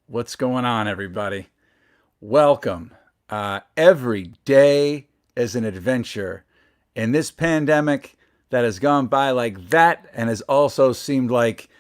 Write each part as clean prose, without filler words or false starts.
What's going on, everybody? Welcome. Every day is an adventure. In this pandemic that has gone by like that and has also seemed like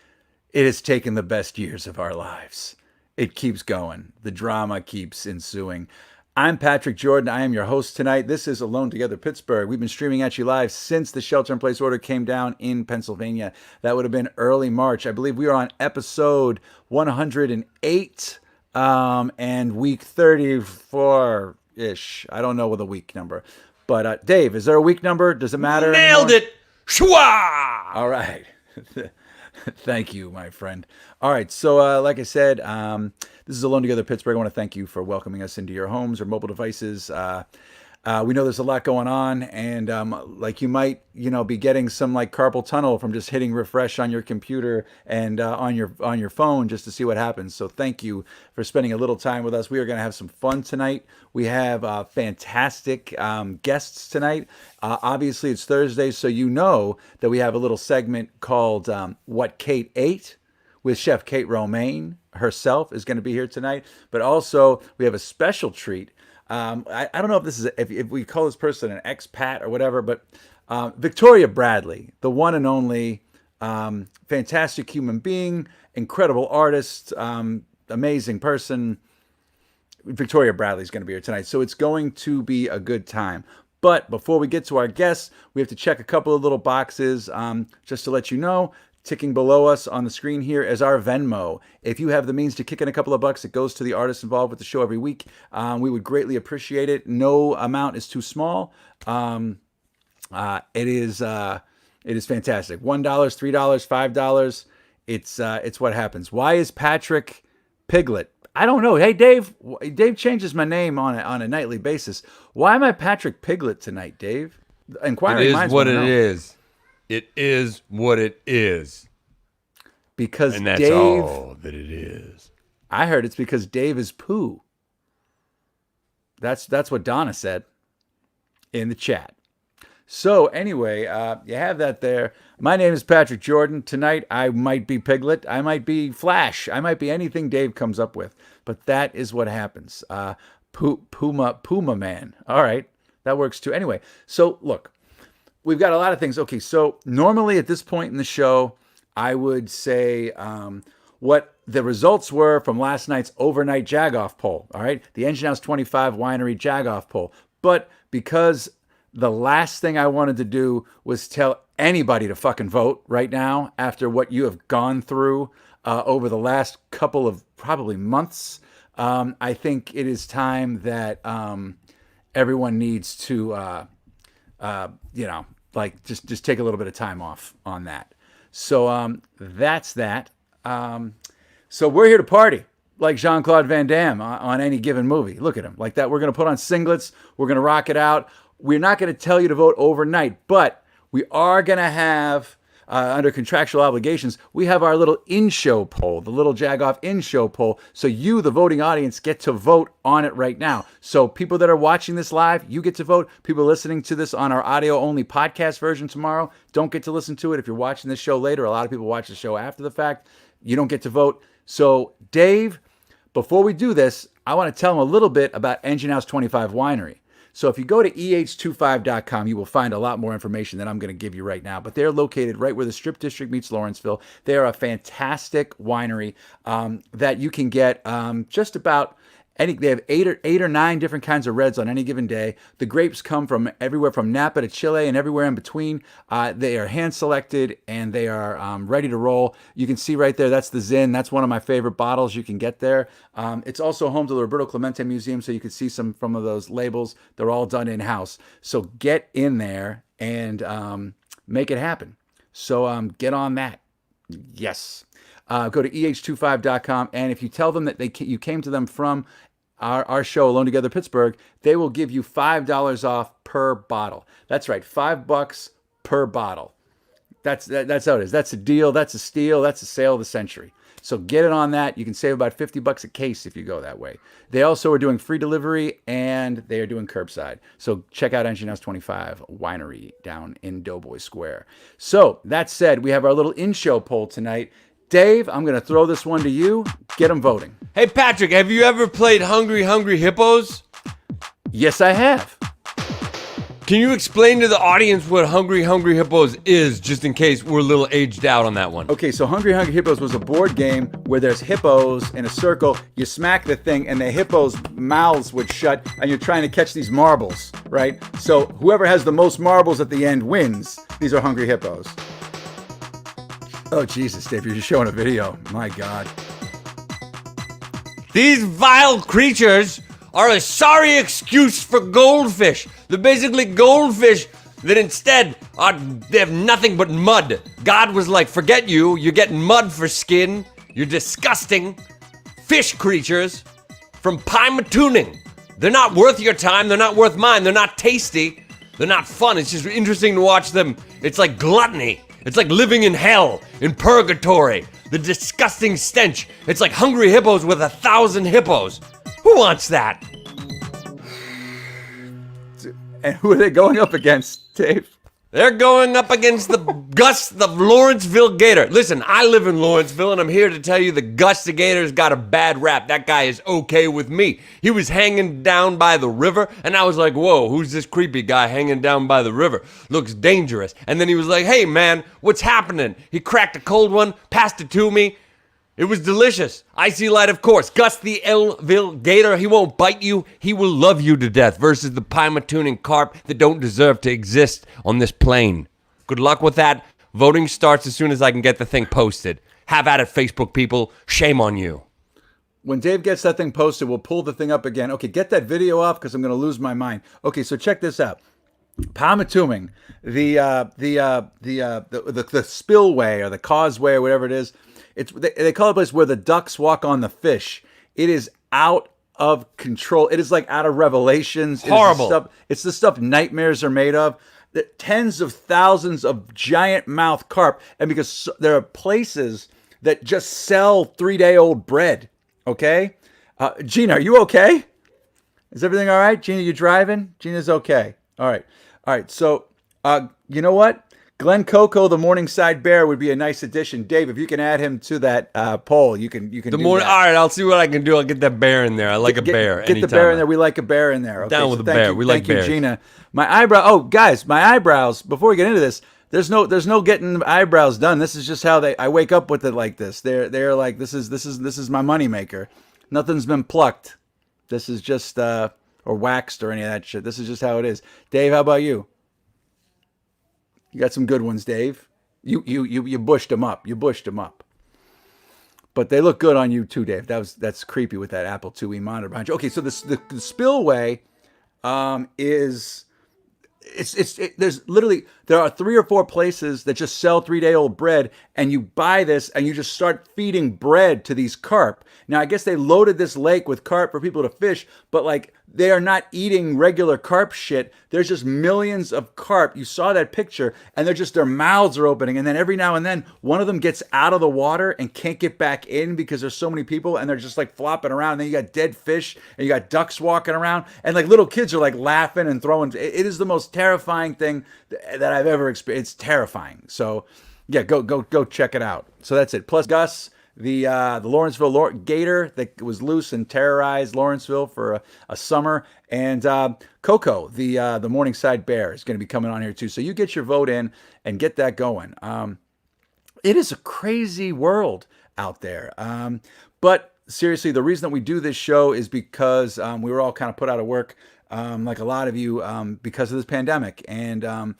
it has taken the best years of our lives. It keeps going. The drama keeps ensuing. I'm Patrick Jordan. I am your host tonight. This is Alone Together Pittsburgh. We've been streaming at you live since the shelter-in-place order came down in Pennsylvania. That would have been early March. I believe we are on episode 108 and week 34-ish. I don't know what the week number. But Dave, is there a week number? Does it matter Nailed anymore? it! Shwa! All right. Thank you, my friend. All right. So, like I said, this is Alone Together Pittsburgh. I want to thank you for welcoming us into your homes or mobile devices. We know there's a lot going on, and like you might, be getting some like carpal tunnel from just hitting refresh on your computer and on your phone just to see what happens. So thank you for spending a little time with us. We are going to have some fun tonight. We have fantastic guests tonight. Obviously, it's Thursday, so you know that we have a little segment called What Kate Ate with Chef Kate Romane herself is going to be here tonight. But also, we have a special treat. I don't know if this is if we call this person an expat or whatever, but Victoria Bradley, the one and only fantastic human being, incredible artist, amazing person. Victoria Bradley is going to be here tonight, so it's going to be a good time. But before we get to our guests, we have to check a couple of little boxes just to let you know. Ticking below us on the screen here is our Venmo. If you have the means to kick in a couple of bucks, it goes to the artists involved with the show every week. We would greatly appreciate it. No amount is too small. It is fantastic. $1, $3, $5. It's what happens. Why is Patrick Piglet? I don't know. Hey, Dave. Dave changes my name on a nightly basis. Why am I Patrick Piglet tonight, Dave? Inquiring It minds is what wanna it know. is. It is what it is. Because And that's Dave, all that it is. I heard it's because Dave is poo. That's what Donna said in the chat. So anyway, you have that there. My name is Patrick Jordan. Tonight I might be Piglet. I might be Flash. I might be anything Dave comes up with. But that is what happens. Puma Man. All right. That works too. Anyway, so look. We've got a lot of things. Okay, so normally at this point in the show, I would say what the results were from last night's overnight Jag-Off poll. All right, the Engine House 25 Winery Jag-Off poll. But because the last thing I wanted to do was tell anybody to fucking vote right now after what you have gone through over the last couple of probably months, I think it is time that everyone needs to... just take a little bit of time off on that. So that's that. So we're here to party like Jean-Claude Van Damme on any given movie. Look at him like that. We're going to put on singlets. We're going to rock it out. We're not going to tell you to vote overnight, but we are going to have, under contractual obligations, we have our little in-show poll, the little Jag-Off in-show poll. So you, the voting audience, get to vote on it right now. So people that are watching this live, you get to vote. People listening to this on our audio-only podcast version tomorrow don't get to listen to it. If you're watching this show later, a lot of people watch the show after the fact. You don't get to vote. So Dave, before we do this, I want to tell them a little bit about Engine House 25 Winery. So if you go to eh25.com, you will find a lot more information than I'm going to give you right now. But they're located right where the Strip District meets Lawrenceville. They are a fantastic winery that you can get just about any. They have eight or nine different kinds of reds on any given day. The grapes come from everywhere from Napa to Chile and everywhere in between. They are hand selected and they are ready to roll. You can see right there, that's the Zin. That's one of my favorite bottles you can get there. It's also home to the Roberto Clemente Museum, so you can see some of those labels. They're all done in-house. So get in there and make it happen. So get on that. Yes. Go to eh25.com, and if you tell them that you came to them from our show, Alone Together Pittsburgh, they will give you $5 off per bottle. That's right, $5 per bottle. That's how it is. That's a deal. That's a steal. That's a sale of the century. So get it on that. You can save about $50 a case if you go that way. They also are doing free delivery and they are doing curbside. So check out Engine House 25 Winery down in Doughboy Square. So that said, we have our little in-show poll tonight. Dave, I'm going to throw this one to you. Get them voting. Hey, Patrick, have you ever played Hungry Hungry Hippos? Yes, I have. Can you explain to the audience what Hungry Hungry Hippos is, just in case we're a little aged out on that one? Okay, so Hungry Hungry Hippos was a board game where there's hippos in a circle. You smack the thing, and the hippos' mouths would shut, and you're trying to catch these marbles, right? So whoever has the most marbles at the end wins. These are Hungry Hippos. Oh, Jesus, Dave, you're just showing a video. My God. These vile creatures are a sorry excuse for goldfish. They're basically goldfish that instead they have nothing but mud. God was like, forget you, you're getting mud for skin. You're disgusting fish creatures from Pymatuning. They're not worth your time, they're not worth mine, they're not tasty, they're not fun. It's just interesting to watch them. It's like gluttony. It's like living in hell, in purgatory. The disgusting stench. It's like Hungry Hippos with 1,000 hippos. Who wants that? And who are they going up against, Dave? They're going up against the Gus, the Lawrenceville Gator. Listen, I live in Lawrenceville, and I'm here to tell you the Gus the Gator's got a bad rap. That guy is okay with me. He was hanging down by the river, and I was like, whoa, who's this creepy guy hanging down by the river? Looks dangerous. And then he was like, hey, man, what's happening? He cracked a cold one, passed it to me. It was delicious. Icy light, of course. Gus the Elville Gator, he won't bite you. He will love you to death versus the Pymatuning carp that don't deserve to exist on this plane. Good luck with that. Voting starts as soon as I can get the thing posted. Have at it, Facebook people. Shame on you. When Dave gets that thing posted, we'll pull the thing up again. Okay, get that video off because I'm going to lose my mind. Okay, so check this out. Pymatuning, the spillway or the causeway or whatever it is. They call it a place where the ducks walk on the fish. It is out of control. It is like out of Revelations. Horrible. It's the stuff nightmares are made of. The tens of thousands of giant mouth carp. And because there are places that just sell 3-day-old bread. Okay? Gina, are you okay? Is everything all right? Gina, you driving? Gina's okay. All right. All right. So, you know what? Glenn Coco, the Morningside Bear, would be a nice addition. Dave, if you can add him to that poll, you can do that. All right, I'll see what I can do. I'll get that bear in there. I like a bear. Get the bear in there. We like a bear in there. Okay, down with a bear. We like bears. Thank you, Gina. My eyebrow. Oh, guys, my eyebrows. Before we get into this, there's no getting eyebrows done. This is just how I wake up with it like this. They're like this is my moneymaker. Nothing's been plucked. This is just or waxed or any of that shit. This is just how it is. Dave, how about you? You got some good ones, Dave. You bushed them up. You bushed them up. But they look good on you too, Dave. That's creepy with that Apple IIe monitor behind you. Okay, so the spillway is there's literally there are 3 or 4 places that just sell 3-day-old bread, and you buy this and you just start feeding bread to these carp. Now I guess they loaded this lake with carp for people to fish, but like they are not eating regular carp shit. There's just millions of carp. You saw that picture, and their mouths are opening, and then every now and then one of them gets out of the water and can't get back in because there's so many people, and they're just like flopping around. And then you got dead fish, and you got ducks walking around, and like little kids are like laughing and throwing. It is the most terrifying thing that I've ever experienced. It's terrifying. So yeah, go check it out. So that's it. Plus Gus, the Lawrenceville Gator that was loose and terrorized Lawrenceville for a summer, and Coco, the Morningside Bear, is going to be coming on here too. So you get your vote in and get that going. It is a crazy world out there, but seriously, the reason that we do this show is because we were all kind of put out of work, like a lot of you, because of this pandemic, and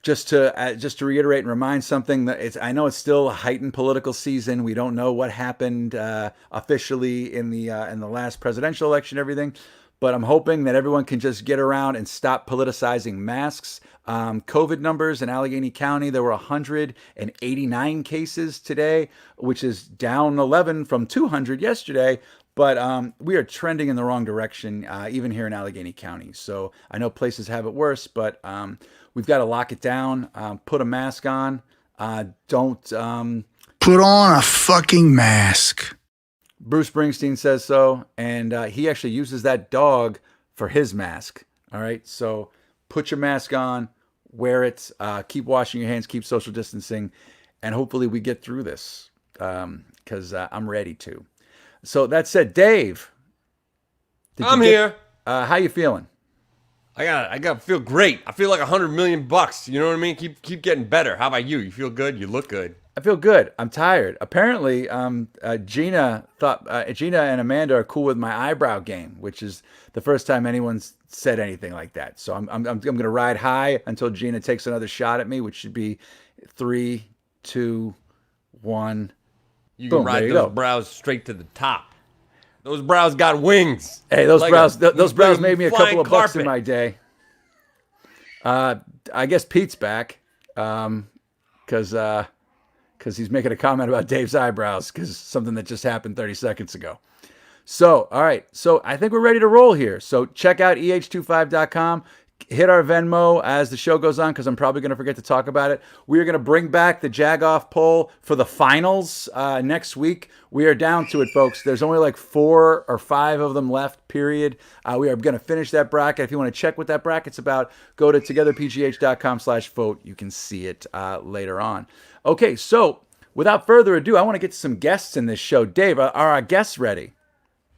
just to reiterate and remind something that I know it's still a heightened political season. We don't know what happened officially in the last presidential election, everything, but I'm hoping that everyone can just get around and stop politicizing masks. COVID numbers in Allegheny County, there were 189 cases today, which is down 11 from 200 yesterday. But we are trending in the wrong direction, even here in Allegheny County. So I know places have it worse, but we've got to lock it down. Put a mask on. Don't put on a fucking mask. Bruce Springsteen says so, and he actually uses that dog for his mask. All right, so put your mask on, wear it, keep washing your hands, keep social distancing, and hopefully we get through this because I'm ready to. So that said, Dave, I'm here. How you feeling? I got to feel great. I feel like $100 million. You know what I mean? Keep getting better. How about you? You feel good? You look good. I feel good. I'm tired. Apparently, Gina and Amanda are cool with my eyebrow game, which is the first time anyone's said anything like that. So I'm going to ride high until Gina takes another shot at me, which should be 3, 2, 1. You Boom, can ride there you those go. brows straight to the top. Those brows got wings. Hey, those Like brows made me a flying couple of bucks in carpet. my day. I guess Pete's back because he's making a comment about Dave's eyebrows because something that just happened 30 seconds ago. So, all right. So I think we're ready to roll here. So check out eh25.com. Hit our Venmo as the show goes on because I'm probably going to forget to talk about it. We are going to bring back the Jag Off poll for the finals next week. We are down to it, folks. There's only like 4 or 5 of them left, period. We are going to finish that bracket. If you want to check what that bracket's about, go to togetherpgh.com/vote. You can see it later on. Okay, so without further ado, I want to get to some guests in this show. Dave, are our guests ready?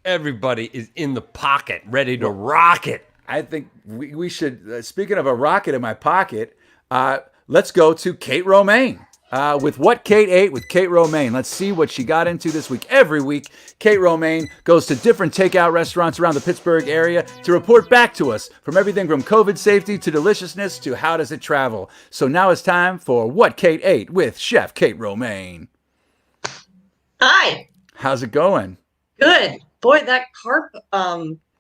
Everybody is in the pocket, ready to rock it. I think we should, speaking of a rocket in my pocket, let's go to Kate Romane with What Kate Ate with Kate Romane. Let's see what she got into this week. Every week, Kate Romane goes to different takeout restaurants around the Pittsburgh area to report back to us from everything from COVID safety to deliciousness to how does it travel. So now it's time for What Kate Ate with Chef Kate Romane. Hi. How's it going? Good. Boy, that carp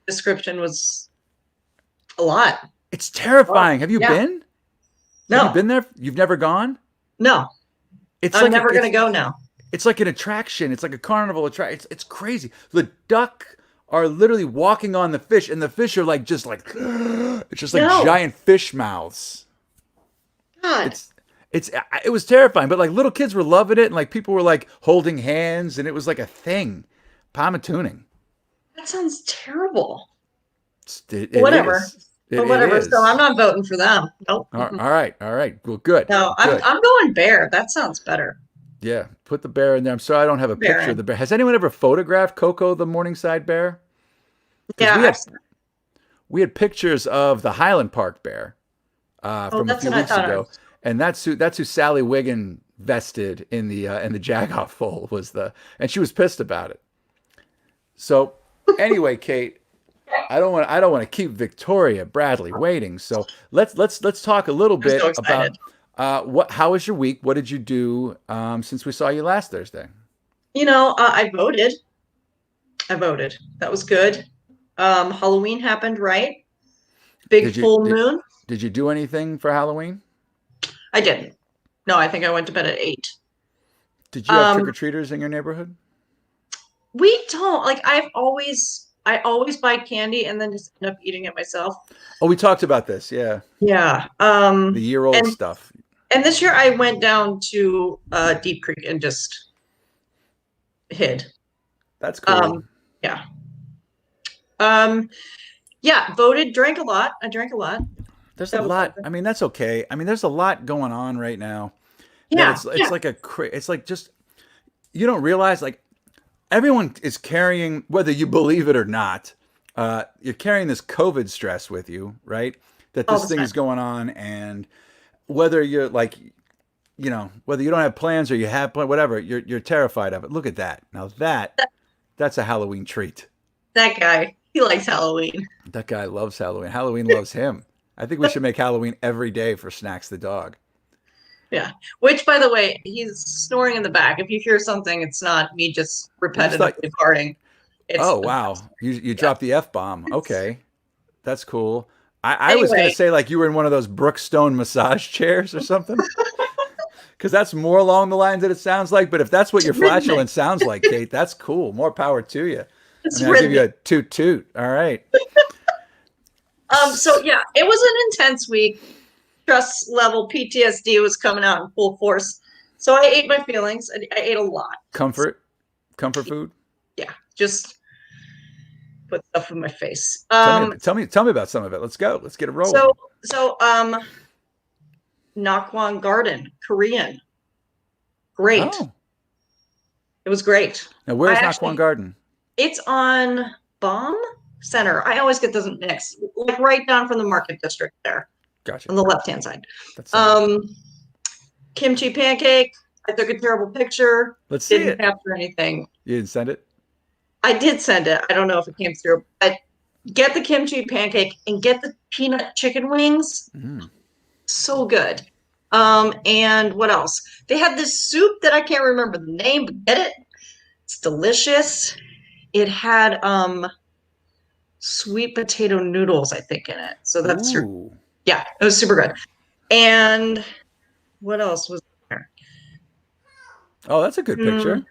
description was a lot. It's terrifying. Have you Yeah. been? No. Have you been there? You've never gone? No. It's I'm like never going to go now. It's like an attraction. It's like a carnival attraction. It's crazy. The duck are literally walking on the fish, and the fish are like just like it's just like No. giant fish mouths. God. It was terrifying, but like little kids were loving it, and like people were like holding hands, and it was like a thing. Palmatooning. That sounds terrible. It Whatever. is. But whatever. It is. So I'm not voting for them. Nope. All right. Well, good. No, Good. I'm going bear. That sounds better. Yeah, put the bear in there. I'm sorry I don't have a picture of the bear. Has anyone ever photographed Coco the Morningside bear? 'Cause Yeah. we had pictures of the Highland Park bear from a that's few what I weeks thought ago, of. and that's who Sally Wiggin vested in the Jagoff foal and she was pissed about it. So anyway, Kate, I don't want to keep Victoria Bradley waiting. So let's talk a little bit so about excited. how was your week? What did you do since we saw you last Thursday? I voted. That was good. Halloween happened, right? Big full moon. Did you do anything for Halloween? I didn't. No, I think I went to bed at 8. Did you have trick-or-treaters in your neighborhood? We don't. Like I always buy candy and then just end up eating it myself. Oh, we talked about this. Yeah. Yeah. The year-old and- stuff. And this year I went down to Deep Creek and just hid. That's cool. Yeah. Yeah, voted, drank a lot. I drank a lot. There's a lot. I mean, that's okay. I mean, there's a lot going on right now. Yeah. It's like it's like just, you don't realize like everyone is carrying, whether you believe it or not, you're carrying this COVID stress with you, right? That this thing is going on, and whether you're like, whether you don't have plans or you have plans, whatever, you're terrified of it. Look at that. Now that's a Halloween treat. That guy, he likes Halloween. That guy loves Halloween. Halloween loves him. I think we should make Halloween every day for Snacks the dog. Yeah. Which, by the way, he's snoring in the back. If you hear something, it's not me just repetitively farting. Oh, wow. You dropped the F-bomb. Okay. That's cool. I was going to say like you were in one of those Brookstone massage chairs or something. Because that's more along the lines that it sounds like. But if that's what your flatulence sounds like, Kate, that's cool. More power to you. I'll give you a toot toot. All right. So yeah, it was an intense week. Stress level PTSD was coming out in full force. So I ate my feelings. I ate a lot. Comfort food. Yeah, just put stuff in my face. Tell me about some of it. Let's go. Let's get it rolling. So Nakwon Garden, Korean. Great. Oh. It was great. Now where's Nakwon Garden? It's on Baum center. I always get those mixed, like right down from the Market District there Gotcha. on the left-hand side. That's Kimchi pancake. I took a terrible picture. Let's see Didn't it. capture anything. You didn't send it? I did send it. I don't know if it came through, but get the kimchi pancake and get the peanut chicken wings. So good. And what else? They had this soup that I can't remember the name, but get it. It's delicious. It had sweet potato noodles, I think, in it. So that's it was super good. And what else was there? Oh, that's a good picture.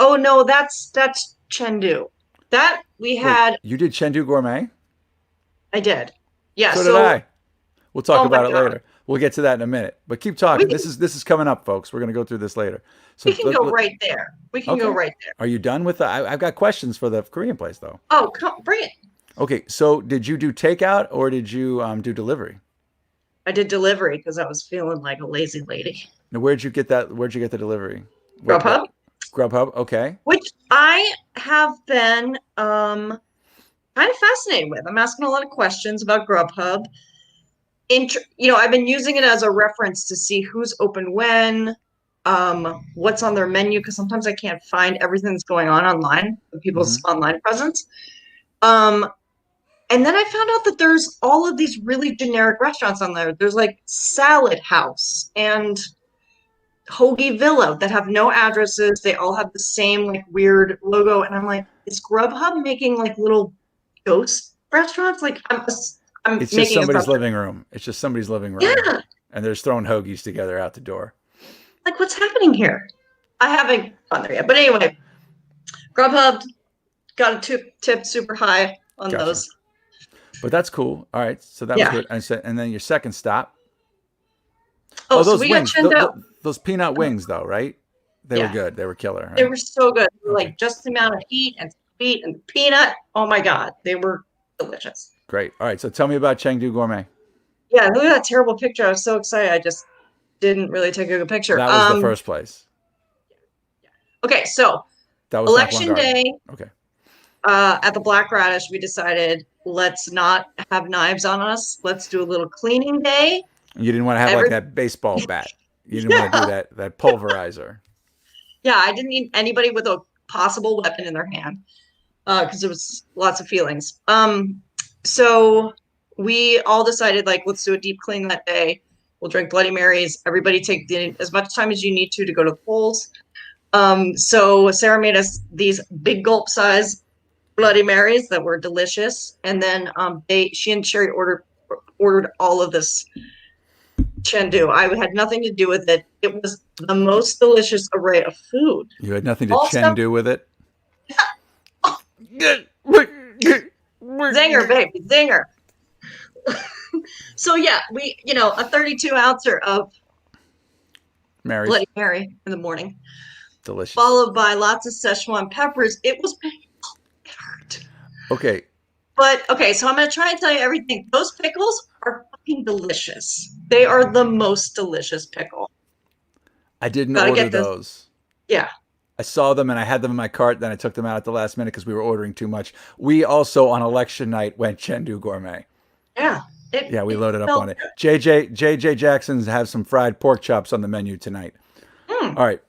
Oh no, that's Chengdu. That we had. Wait, you did Chengdu Gourmet? I did. Yeah. So did I. We'll talk Oh my about it God. later. We'll get to that in a minute. But keep talking. This is coming up, folks. We're going to go through this later. So We can go right there. We can go right there. Are you done with the? I've got questions for the Korean place though. Oh, bring it. Okay, so did you do takeout or did you do delivery? I did delivery because I was feeling like a lazy lady. Now, where'd you get that? Where'd you get the delivery? Grubhub. Grubhub. Okay. Which I have been kind of fascinated with. I'm asking a lot of questions about Grubhub. I've been using it as a reference to see who's open when, what's on their menu, because sometimes I can't find everything that's going on online, people's online presence. And then I found out that there's all of these really generic restaurants on there. There's like Salad House and Hoagie Villa that have no addresses. They all have the same like weird logo. And I'm like, is Grubhub making like little ghost restaurants? Like It's just somebody's living room. It's just somebody's living room. Yeah. And they're just throwing hoagies together out the door. Like, what's happening here? I haven't gone there yet. But anyway, Grubhub got a tip super high on those. But that's cool. All right. So that was good. And then your second stop. Oh, so those we wings. got Chengdu. Those peanut wings, though, right? They were good. They were killer. Right? They were so good. They were like just the amount of heat and sweet and peanut. Oh my God. They were delicious. Great. All right. So tell me about Chengdu Gourmet. Yeah, look at that terrible picture. I was so excited. I just didn't really take a good picture. That was the first place. Okay, so that was election day. Okay. At the Black Radish, we decided let's not have knives on us. Let's do a little cleaning day. You didn't want to have like that baseball bat. You didn't want to do that pulverizer. Yeah, I didn't need anybody with a possible weapon in their hand because there was lots of feelings. So we all decided, like, let's do a deep clean that day. We'll drink Bloody Marys. Everybody take as much time as you need to go to the polls. So Sarah made us these big gulp size Bloody Marys that were delicious. And then she and Sherry ordered all of this Chengdu. I had nothing to do with it. It was the most delicious array of food. You had nothing to Chengdu with it? Zinger, baby, zinger. So yeah, we, a 32 ouncer of Mary's. Bloody Mary in the morning. Delicious. Followed by lots of Szechuan peppers. It was painful. It hurt. Okay. But okay, so I'm gonna try and tell you everything. Those pickles are fucking delicious. They are the most delicious pickle. I didn't order those. Yeah. I saw them and I had them in my cart. Then I took them out at the last minute because we were ordering too much. We also on election night went Chengdu Gourmet. Yeah. We loaded up on it. JJ Jackson's have some fried pork chops on the menu tonight. All right.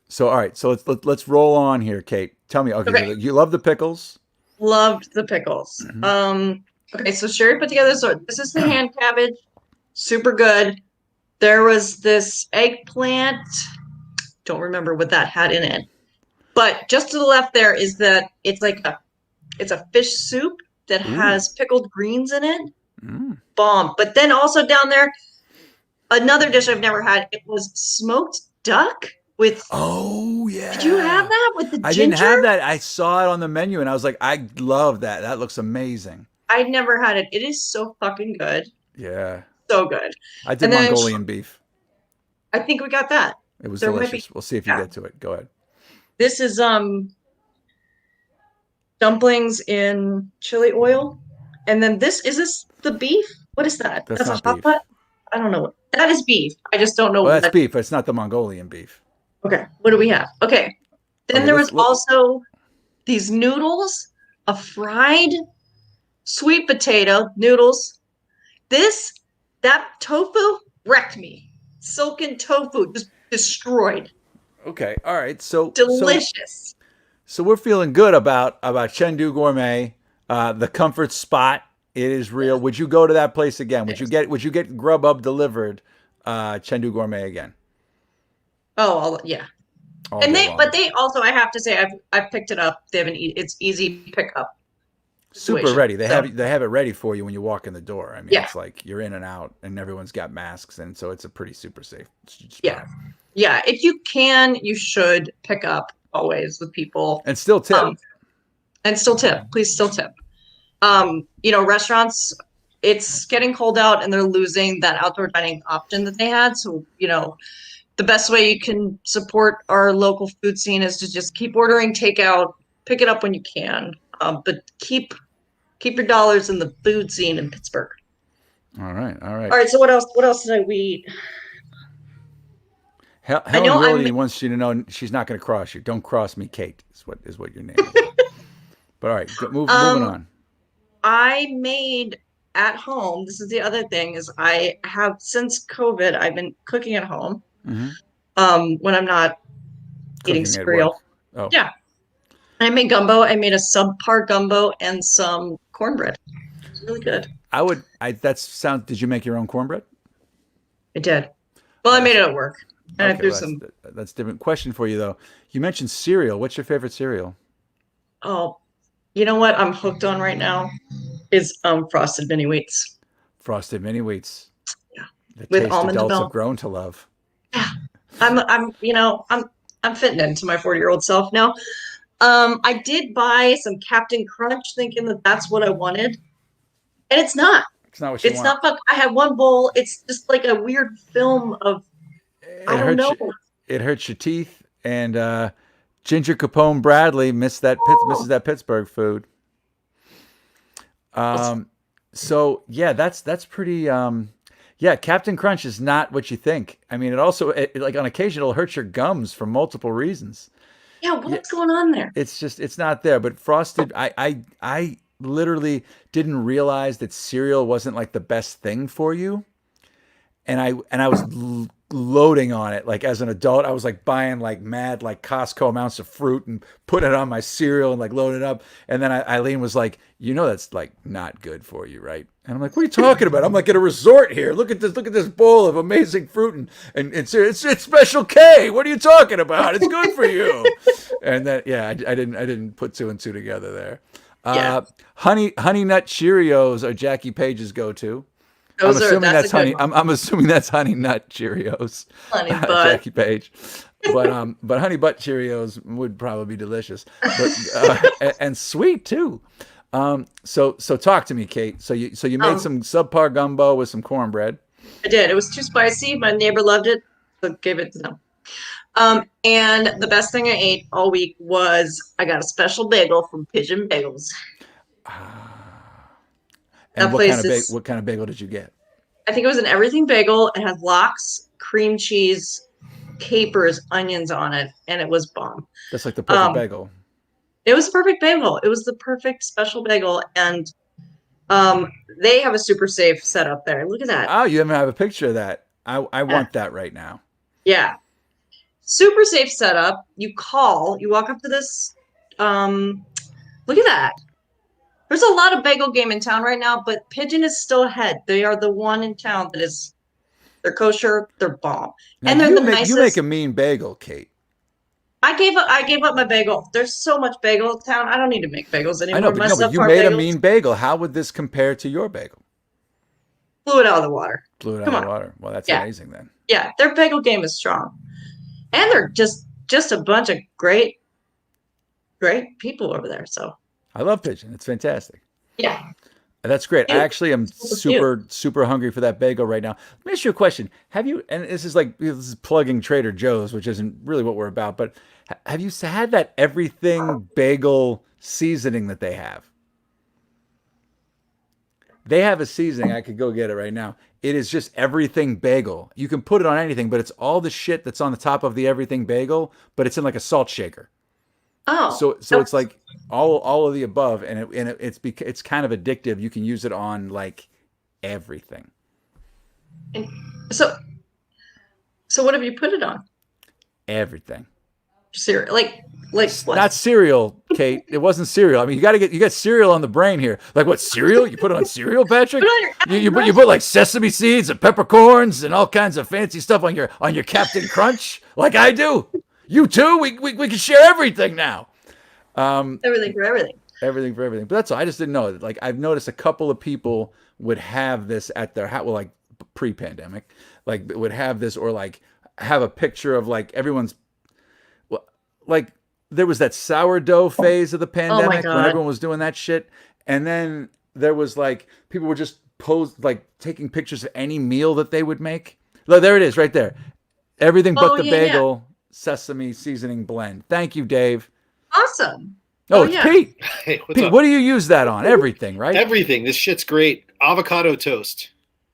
So let's roll on here, Kate. Tell me, okay. You love the pickles? Loved the pickles. Okay, so Sherry put together, so this is the hand cabbage. Super good. There was this eggplant. Don't remember what that had in it. But just to the left there is that it's a fish soup that has pickled greens in it. Bomb. But then also down there, another dish I've never had, it was smoked duck with. Oh yeah. Did you have that with the ginger? I didn't have that. I saw it on the menu and I was like, I love that. That looks amazing. I'd never had it. It is so fucking good. Yeah. So good. I did Mongolian beef. I think we got that. It was delicious. We'll see if you get to it. Go ahead. This is dumplings in chili oil. And then is this the beef? What is that? That's not a hot beef. pot? I don't know. That is beef. I just don't know. Well, that's beef. It's not the Mongolian beef. Okay. What do we have? Okay. Then there was also these noodles of fried sweet potato noodles. That tofu wrecked me. Silken tofu just destroyed. Okay. All right. Delicious. So we're feeling good about Chengdu Gourmet, the comfort spot. It is real. Would you go to that place again? Would you get Grubhub delivered Chengdu Gourmet again? Yeah. All And day long. they also, I have to say, I've picked it up. They have it's easy pickup Super situation. ready. They So, have it ready for you when you walk in the door. I mean, yeah, it's like you're in and out, and everyone's got masks, and so it's a pretty super safe spot. yeah, yeah. If you can, you should pick up always with people. And still tip. And still tip. Please still tip. Restaurants, it's getting cold out and they're losing that outdoor dining option that they had. So, the best way you can support our local food scene is to just keep ordering takeout, pick it up when you can. But keep your dollars in the food scene in Pittsburgh. All right. All right. So what else did I eat? Helen Yodi wants you to know she's not going to cross you. Don't cross me, Kate. Is what your name is. But all right, moving on. I made at home. This is the other thing is I have since COVID. I've been cooking at home. Mm-hmm. When I'm not eating cereal. Oh. Yeah. I made gumbo. I made a subpar gumbo and some cornbread. It's really good. Did you make your own cornbread? I did. Well, I made it at work. And I threw some. That's a different question for you, though. You mentioned cereal. What's your favorite cereal? Oh, you know what I'm hooked on right now is frosted mini wheats. Frosted mini wheats. Yeah. The With taste almond adults milk. have grown to love. Yeah. I'm fitting into my 40-year-old self now. I did buy some Captain Crunch thinking that that's what I wanted. And it's not. It's not what you want. It's not. I had one bowl. It's just like a weird film of, I don't know. It hurts your teeth. And Ginger Capone Bradley misses that Pittsburgh food. So yeah, that's pretty. Yeah, Captain Crunch is not what you think. I mean, like on occasion it'll hurt your gums for multiple reasons. Yeah, what's going on there? It's not there. But frosted, I literally didn't realize that cereal wasn't like the best thing for you, and I was loading on it. Like as an adult, I was like buying like mad like Costco amounts of fruit and putting it on my cereal and like loading it up. And then Eileen was like, that's like not good for you, right? And I'm like, what are you talking about? I'm like at a resort here. Look at this bowl of amazing fruit and cereal. It's Special K. What are you talking about? It's good for you. And then I didn't put two and two together there. Honey Nut Cheerios are Jackie Page's go-to. I'm assuming that's Honey Nut Cheerios. Honey Butt. Jackie Page. But Honey Butt Cheerios would probably be delicious. But and sweet too. So talk to me, Kate. So you made some subpar gumbo with some cornbread. I did. It was too spicy. My neighbor loved it, so gave it to them. And the best thing I ate all week was I got a special bagel from Pigeon Bagels. And what kind of bagel did you get? I think it was an everything bagel. It had lox, cream cheese, capers, onions on it, and it was bomb. That's like the perfect bagel. It was a perfect bagel. It was the perfect special bagel, and they have a super safe setup there. Look at that. Oh, you have a picture of that. I want that right now. Yeah. Super safe setup. You walk up to this. Look at that. There's a lot of bagel game in town right now, but Pigeon is still ahead. They are the one in town they're kosher, they're bomb. Now, and they're the nicest. You make a mean bagel, Kate. I gave up my bagel. There's so much bagel in town. I don't need to make bagels anymore. I know, but you made a mean bagel. How would this compare to your bagel? Blew it out of the water. Well, that's amazing then. Yeah, their bagel game is strong. And they're just a bunch of great people over there. So I love Pigeon. It's fantastic. Yeah. That's great. I actually am super hungry for that bagel right now. Let me ask you a question. Have you, and this is plugging Trader Joe's, which isn't really what we're about, but have you had that everything bagel seasoning that they have? They have a seasoning. I could go get it right now. It is just everything bagel. You can put it on anything, but it's all the shit that's on the top of the everything bagel, but it's in like a salt shaker. Oh, So it's like all of the above, and it's kind of addictive. You can use it on like everything. and so what have you put it on? Everything. Cereal, like what? Not cereal, Kate. It wasn't cereal. I mean, you got cereal on the brain here. Like what cereal? You put it on cereal, Patrick? Put it on your You put like sesame seeds and peppercorns and all kinds of fancy stuff on your Captain Crunch, like I do. You too. We can share everything now. Everything for everything. Everything for everything. But that's all. I just didn't know. Like I've noticed a couple of people would have this at their house. Well, like pre-pandemic, like would have this or like have a picture of like everyone's. Well, like there was that sourdough phase of the pandemic when God. everyone was doing that shit, and then there was like people were just taking pictures of any meal that they would make. Look, there it is, right there. Everything but the bagel sesame seasoning blend. Thank you, Dave. Awesome. Oh, it's Pete. Hey, what's Pete, up? what do you use that on? Everything, right? Everything. This shit's great. Avocado toast.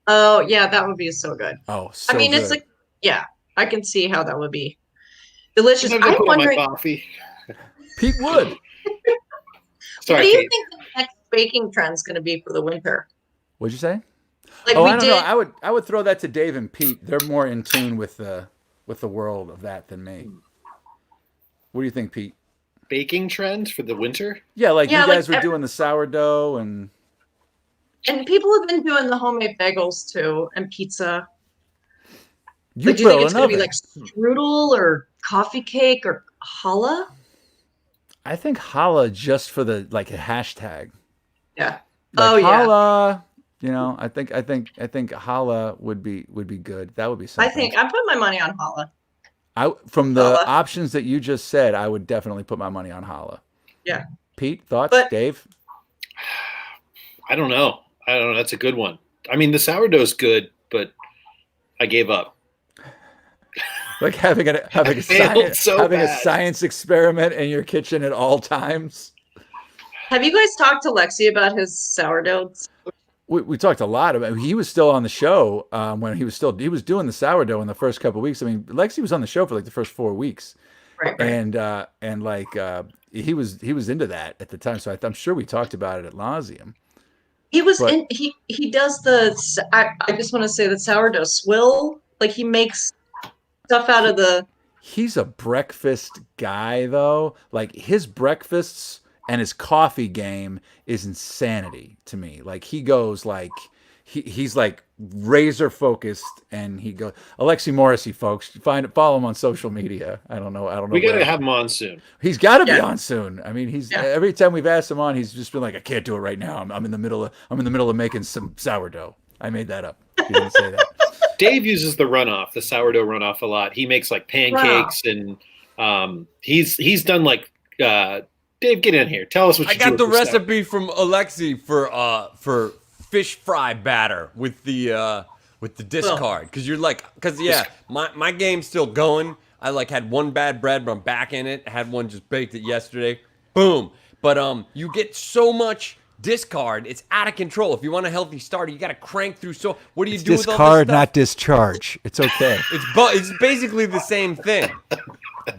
Oh yeah, that would be so good. Oh, so I mean, good. it's like, yeah, I can see how that would be delicious. Sometimes I I'm put on my wondering, coffee. Pete Wood. what Sorry, do you Kate. think the next baking trend's going to be for the winter? What'd you say? Like Oh, we I don't did. know. I would throw that to Dave and Pete. They're more in tune with the world of that than me. What do you think, Pete? Baking trend for the winter? Yeah, like Yeah, you guys like were doing the sourdough and And people have been doing the homemade bagels too, and pizza. you Like, do you think built it's an going to be oven. like strudel or coffee cake or challah? I think holla just for the like a hashtag. Yeah. Like Oh yeah. holla. You know, I think holla would be good. That would be I something. think I'm putting my money on challah. From the Holla. options that you just said, I would definitely put my money on holla. Yeah. Pete, thoughts? But- Dave? I don't know. That's a good one. I mean, the sourdough's good, but I gave up. Like having a failed so having a bad. science experiment in your kitchen at all times. Have you guys talked to Lexi about his sourdough? We talked a lot about. He was still on the show when he was doing the sourdough in the first couple of weeks. I mean, Lexi was on the show for like the first 4 weeks, Right. and like he was into that at the time. So I'm sure we talked about it at nauseum. He was But- in. He does the. I just want to say the sourdough swill. Like he makes stuff out of the. He's a breakfast guy though. Like his breakfasts and his coffee game is insanity to me. Like he goes like he's like razor focused, and he goes Alexi Morrissey, folks. Follow him on social media. I don't know. We got to where. have him on soon. He's got to be Yeah. on soon. I mean, Yeah. every time we've asked him on, he's just been like, I can't do it right now. I'm in the middle of making some sourdough. I made that up. He didn't say that. Dave uses the sourdough runoff a lot. He makes like pancakes and he's done like Dave, get in here. Tell us what you I got do the with sourdough. recipe from Alexi for fish fry batter with the discard because my game's still going. I like had one bad bread, but I'm back in it. Had one just baked it yesterday. Boom. But you get so much discard, it's out of control. If you want a healthy starter, you got to crank through. So what do you do with all this stuff? discharge. It's okay. It's basically the same thing.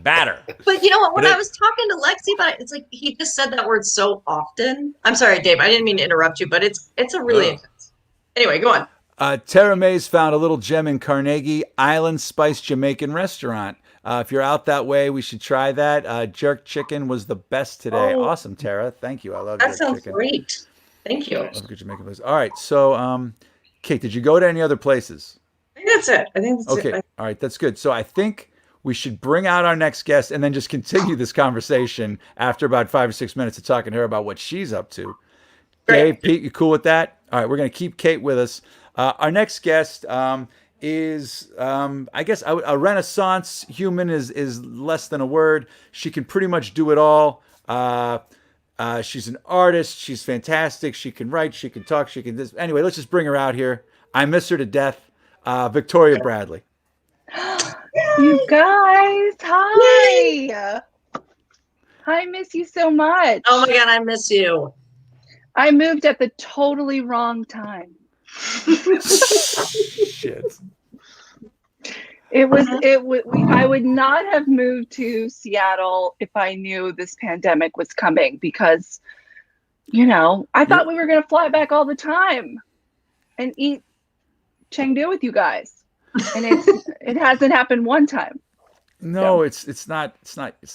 Batter. But you know what? When But I was talking to Lexi about it, it's like he just said that word so often. I'm sorry, Dave. I didn't mean to interrupt you, but it's a really. Anyway, go on. Tara Mays found a little gem in Carnegie, Island Spice Jamaican restaurant. If you're out that way, we should try that. Jerk chicken was the best today. Oh. Awesome, Tara. Thank you. I love That jerk sounds chicken. great. Thank you. Love good Jamaican place. All right. So, Kate, did you go to any other places? I think that's it. I think that's Okay. it. All right. That's good. So I think we should bring out our next guest and then just continue this conversation after about 5 or 6 minutes of talking to her about what she's up to. Great. Dave, Pete, you cool with that? All right. We're going to keep Kate with us. Our next guest is, I guess, a Renaissance human is less than a word. She can pretty much do it all. She's an artist. She's fantastic. She can write. She can talk. She can this. Anyway, let's just bring her out here. I miss her to death. Victoria Bradley. You guys, hi. I miss you so much. Oh my God, I miss you. I moved at the totally wrong time. Shit. It was, I would not have moved to Seattle if I knew this pandemic was coming because, I thought we were going to fly back all the time and eat Chengdu with you guys. And it hasn't happened one time. No, it's not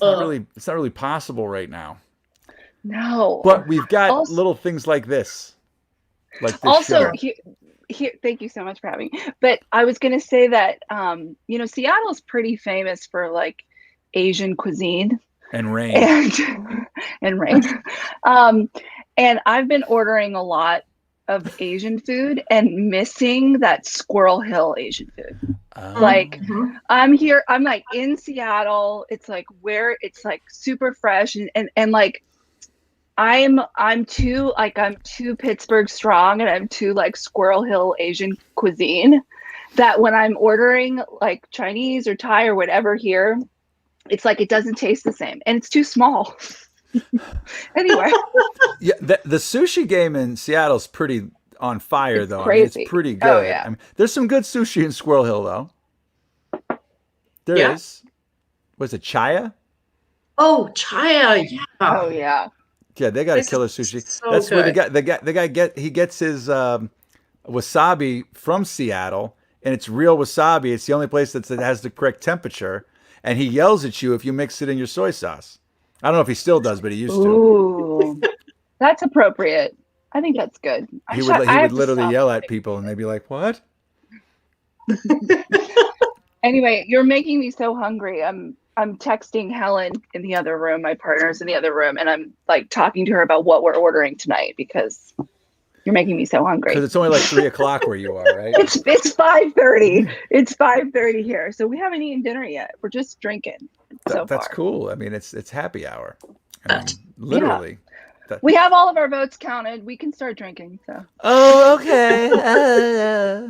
really possible right now. No. But we've got Also- little things like this. Like this Also, show. here, thank you so much for having me. But I was going to say that, Seattle's pretty famous for like Asian cuisine And rain. and rain. And I've been ordering a lot of Asian food and missing that Squirrel Hill Asian food. Like I'm like in Seattle. It's like where it's like super fresh and like I'm too Pittsburgh strong and I'm too like Squirrel Hill Asian cuisine that when I'm ordering like Chinese or Thai or whatever here, it's like it doesn't taste the same and it's too small. Anyway. Yeah, the sushi game in Seattle's pretty on fire It's though. crazy. It's pretty good. Oh, yeah. I mean, there's some good sushi in Squirrel Hill though. There Yeah. is. Was it Chaya? Oh, Chaya. Yeah. Oh yeah. Yeah, they got a This killer is sushi. so That's where good. the guy gets his wasabi from Seattle, and it's real wasabi. It's the only place that has the correct temperature, and he yells at you if you mix it in your soy sauce. I don't know if he still does, but he used to. Ooh. That's appropriate. I think that's good. He would literally yell at people, and they'd be like, "What?" Anyway, you're making me so hungry. I'm texting Helen in the other room, my partner's in the other room, and I'm like talking to her about what we're ordering tonight because you're making me so hungry. Because it's only like 3:00 where you are, right? It's 5:30. It's 5:30 here, so we haven't eaten dinner yet. We're just drinking. So That's far. cool. I mean, it's happy hour. I mean, literally. We have all of our votes counted. We can start drinking. So. Oh, okay.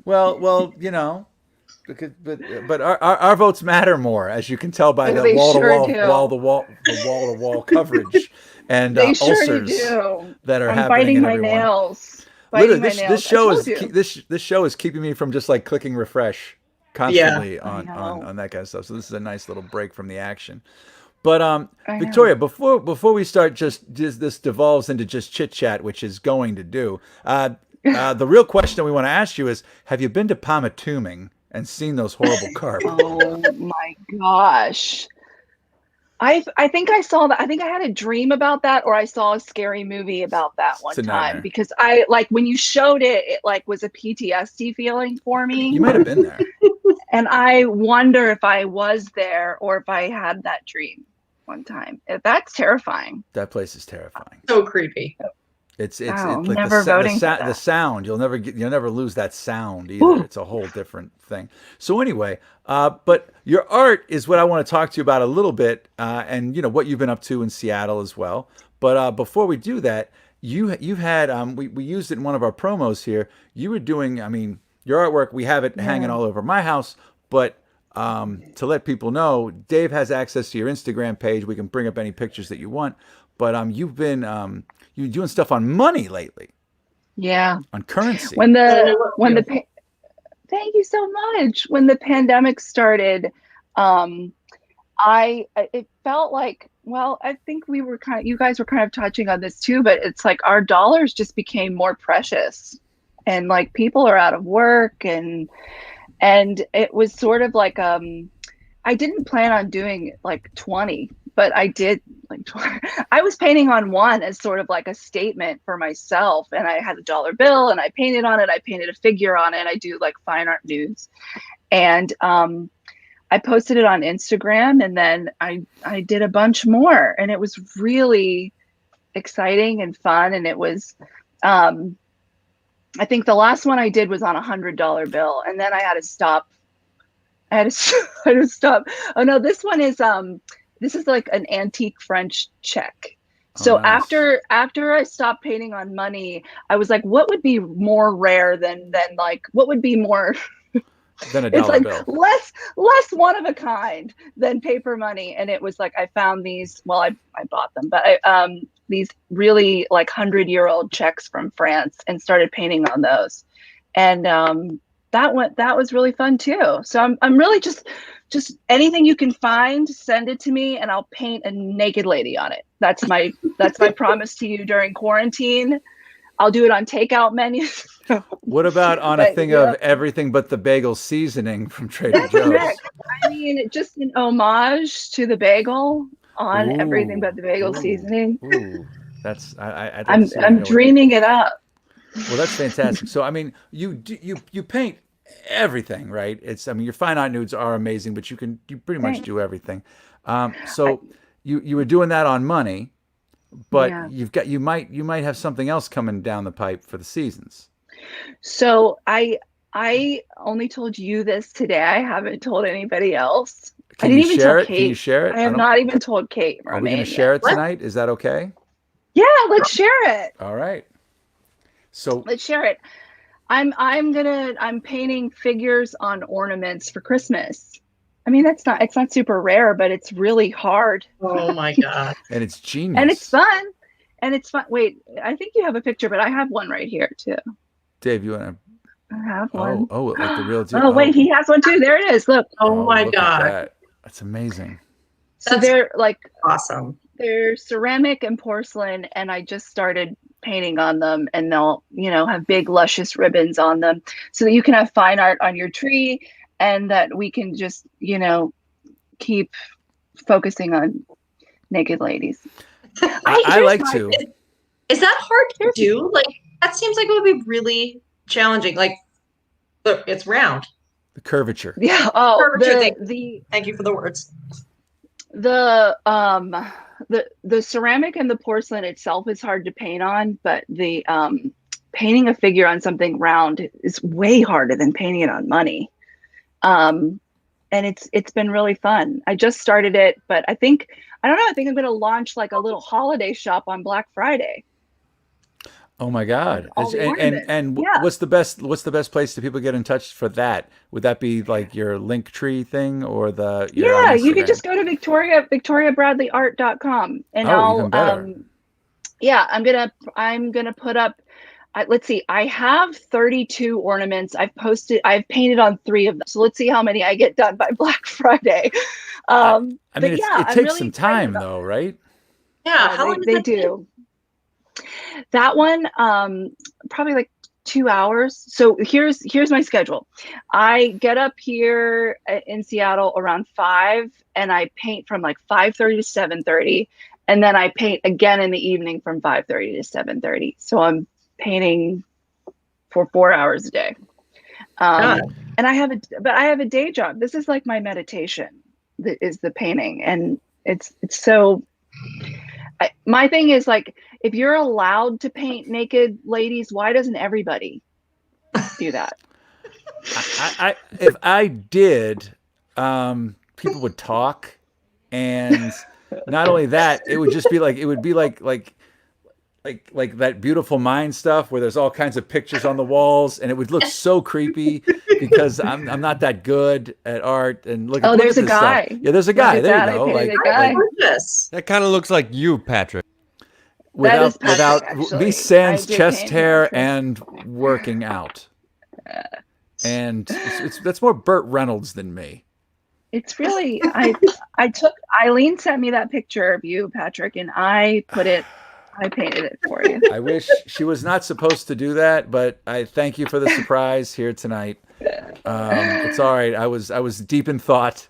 Well, but our votes matter more, as you can tell by the They sure do. wall to wall coverage and They sure ulcers do. that are I'm happening biting in my everyone. nails. Literally, Biting my this nails. show this show is keeping me from just like clicking refresh constantly I know. on that kind of stuff. So this is a nice little break from the action. But I Victoria, before we start, just this devolves into just chit chat, which is going to do. The real question we want to ask you is: have you been to Pamatuming and seen those horrible carp? Oh my gosh. I think I saw that. I think I had a dream about that, or I saw a scary movie about that one It's a time nightmare. because I like when you showed it, it like was a PTSD feeling for me. You might have been there. And I wonder if I was there or if I had that dream one time. That's terrifying. That place is terrifying. So creepy. It's Wow, like never voting for the that. sound. You'll never lose that sound either. Ooh. It's a whole different thing. So anyway, but your art is what I want to talk to you about a little bit, and what you've been up to in Seattle as well. But before we do that, you've had we used it in one of our promos here. You were doing, I mean, your artwork. We have it hanging all over my house, but. To let people know, Dave has access to your Instagram page. We can bring up any pictures that you want. But you've been you're doing stuff on money lately, Yeah. on currency. Thank you so much. When the pandemic started, it felt like, well, I think you guys were kind of touching on this too, but it's like our dollars just became more precious, and like people are out of work, and it was sort of like I didn't plan on doing like 20, but I did like 20. I was painting on one as sort of like a statement for myself, and I had a dollar bill and I painted on it. I painted a figure on it. I do like fine art news, and I posted it on Instagram, and then I did a bunch more, and it was really exciting and fun, and it was I think the last one I did was on $100 bill, and then I had to stop. I had to stop. Oh no, this one is this is like an antique French check. So nice. after I stopped painting on money, I was like, what would be more rare than like what would be more Than a it's dollar like bill. less one of a kind than paper money. And it was like I found these, well, I bought them, but these really like 100-year-old checks from France and started painting on those. And that was really fun too. So I'm really just anything you can find, send it to me, and I'll paint a naked lady on it. That's my promise to you during quarantine. I'll do it on takeout menus. What about on a But, thing yeah. of everything but the bagel seasoning from Trader That's Joe's? next. I mean, just an homage to the bagel on everything but the bagel Ooh, seasoning. Ooh, that's I'd like to see where I'm you go with that. dreaming it up. Well, that's fantastic. So, I mean, you paint everything, right? I mean, your fine art nudes are amazing, but you pretty much Thanks. do everything. So you were doing that on money, but Yeah. you might have something else coming down the pipe for the seasons. So I only told you this today. I haven't told anybody else. I Can didn't you even share tell it? Can you Kate. share it? I have not even told Kate Are we going to Romane share yet. it tonight? Is that okay? Yeah, let's share it. All right. So Let's share it. I'm painting figures on ornaments for Christmas. I mean, it's not super rare, but it's really hard. Oh my God. and it's genius. And it's fun. And it's fun. Wait, I think you have a picture, but I have one right here too. Dave, you want to? I have one. Like the real deal. Oh, wait, he has one too. There it is. Look. Oh my look at God. that. That's amazing. So That's they're like awesome. they're ceramic and porcelain, and I just started painting on them, and they'll, have big luscious ribbons on them so that you can have fine art on your tree, and that we can just, keep focusing on naked ladies. I like to. Is that hard to do? Like, that seems like it would be really challenging. Like, look, it's round. The curvature. Yeah. Oh, Curvature, the thank you for the words. the ceramic and the porcelain itself is hard to paint on, but the painting a figure on something round is way harder than painting it on money. And it's been really fun. I just started it, but I think I'm going to launch like a little holiday shop on Black Friday. Oh my God! All the And yeah. what's the best place to people get in touch for that? Would that be like your link tree thing or your You can Instagram? just go to victoriabradleyart.com and Oh, even better. I'm gonna put up. Let's see. I have 32 ornaments. I've painted on 3 of them. So let's see how many I get done by Black Friday. I mean, but it I'm takes really some excited time about though, right? Yeah, it. how long does They that take? do. That one, probably like 2 hours. So here's my schedule. I get up here in Seattle around 5, and I paint from like 5:30 to 7:30, and then I paint again in the evening from 5:30 to 7:30. So I'm painting for 4 hours a day. God. And I have a day job. This is like my meditation. Is the painting, and it's so. My thing is, like, if you're allowed to paint naked ladies, why doesn't everybody do that? If I did, people would talk, and not only that, it would be like that Beautiful Mind stuff where there's all kinds of pictures on the walls, and it would look so creepy because I'm not that good at art. And look at There's a this guy. stuff. Yeah, there's a guy. Look at There that. you go. I painted Like, a guy. Gorgeous. That kind of looks like you, Patrick. That is without Patrick, actually. me sans I did chest paint hair him. and working out. And that's more Burt Reynolds than me. It's really Eileen sent me that picture of you, Patrick, and I painted it for you. I wish she was not supposed to do that, but I thank you for the surprise here tonight. It's all right. I was deep in thought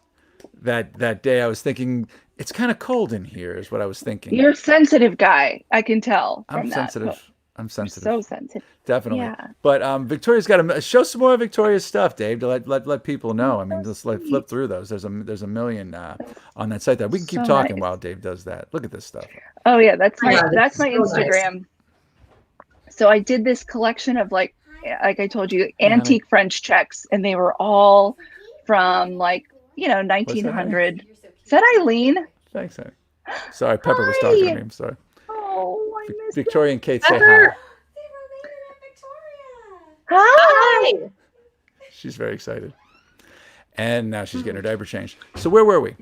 that day. I was thinking it's kind of cold in here, is what I was thinking. You're a sensitive guy. I can tell. I'm from sensitive. That. I'm sensitive. So sensitive. Definitely. Yeah. But Victoria's got to show some more of Victoria's stuff, Dave, to let people know. I mean, just flip through those. There's a million on that site there. We can keep So talking nice. while Dave does that. Look at this stuff. Oh yeah, that's my Yeah, that's my so nice. Instagram. So I did this collection of like I told you, antique French checks, and they were all from 1900. Is that Eileen? Thanks, honey. Sorry, Pepper was talking to me. I'm sorry. Oh, I missed Victoria and Kate say hi. Pepper. Hi. Hi. She's very excited. And now she's getting her diaper changed. So where were we?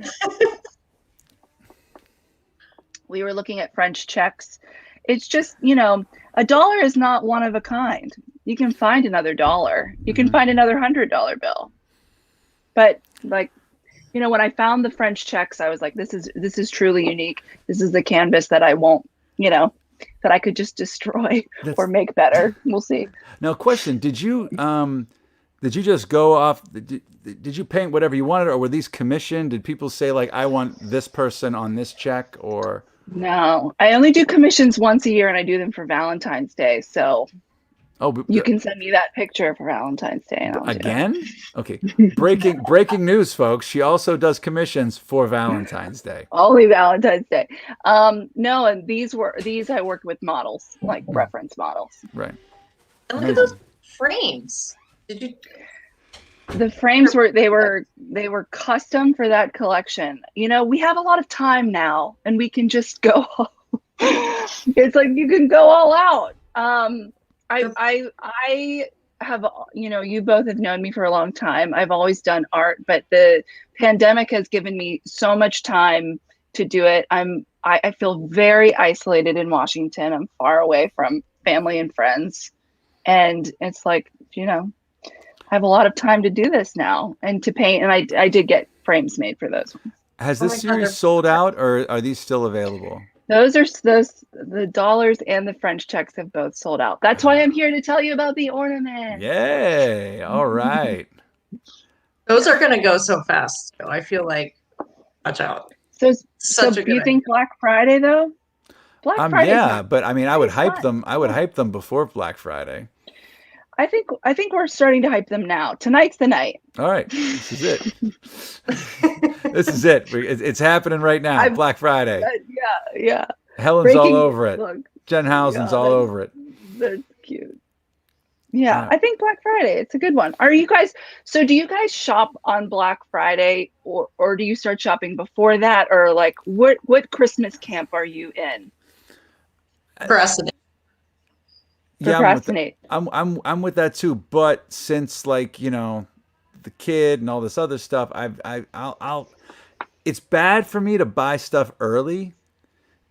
We were looking at French checks. It's just, $1 is not one of a kind. you can find another dollar. You can Mm-hmm. find another $100 bill. But like, when I found the French checks, I was like, this is truly unique. This is the canvas that I won't, that I could just destroy or make better. We'll see. Now, question: Did you just go off? Did you paint whatever you wanted, or were these commissioned? Did people say like, I want this person on this check, or? No, I only do commissions once a year, and I do them for Valentine's Day. So you can send me that picture for Valentine's Day. And I'll again? Okay. Breaking news, folks. She also does commissions for Valentine's Day. Only Valentine's Day. No, and these I worked with models, like reference models. Right. And look at those frames. Did you? The frames were custom for that collection. We have a lot of time now, and we can just go. It's like you can go all out. I have, you both have known me for a long time. I've always done art, but the pandemic has given me so much time to do it. I feel very isolated in Washington. I'm far away from family and friends, and it's like, I have a lot of time to do this now and to paint. And I did get frames made for those ones. Has this series sold out, or are these still available? The dollars and the French checks have both sold out. That's why I'm here to tell you about the ornament. Yay! All right. Those are going to go so fast. So I feel like, watch out. So do you think Black Friday though? Black Friday. Yeah, but I mean, I would hype them. I would hype them before Black Friday. I think we're starting to hype them now. Tonight's the night. All right, this is it. This is it. It's happening right now. Black Friday. Yeah. Helen's all over it. Look, Jen Housen's all over it. That's cute. Yeah, I think Black Friday. It's a good one. Do you guys shop on Black Friday, or do you start shopping before that, or like what Christmas camp are you in? Procrastinate. Procrastinate. I'm with that too. But since like the kid and all this other stuff, I'll. It's bad for me to buy stuff early,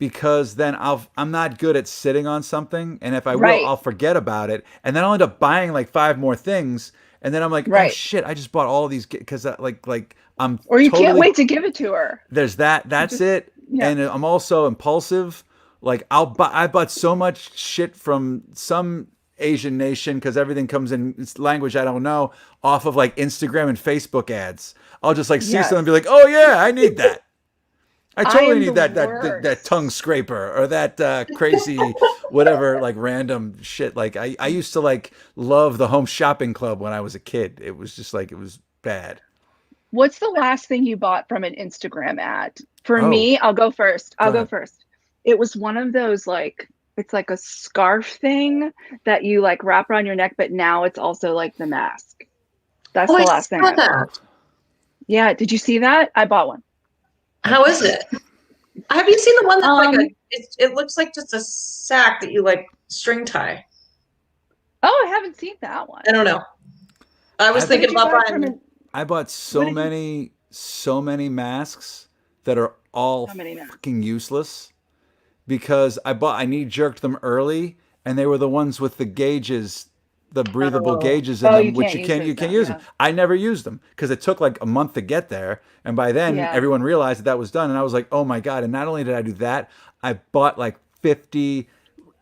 because then I'm not good at sitting on something, and if I will, I'll forget about it, and then I'll end up buying like 5 more things, and then I'm like, oh shit, I just bought all these because like I'm. Or you can't wait to give it to her. There's that. That's it. Yeah. And I'm also impulsive. Like I bought so much shit from some Asian nation, because everything comes in language I don't know, off of like Instagram and Facebook ads. I'll just like see something and be like, oh yeah, I need that. I totally need that tongue scraper, or that crazy whatever, like random shit. Like I used to like love the Home Shopping Club when I was a kid. It was just like, it was bad. What's the last thing you bought from an Instagram ad? For me, I'll go first. Go first. It was one of those, like, it's like a scarf thing that you like wrap around your neck, but now it's also like the mask. That's the last thing I bought. Yeah. Did you see that? I bought one. How is it? Have you seen the one that's it looks like just a sack that you like string tie? Oh, I haven't seen that one. I don't know. I was thinking about buying. I bought so many masks that are all fucking useless, because I knee-jerked them early, and they were the ones with the gauges, the breathable gauges in them, which you can't use them. I never used them because it took like a month to get there, and by then everyone realized that was done, and I was like, oh my god! And not only did I do that, I bought like 50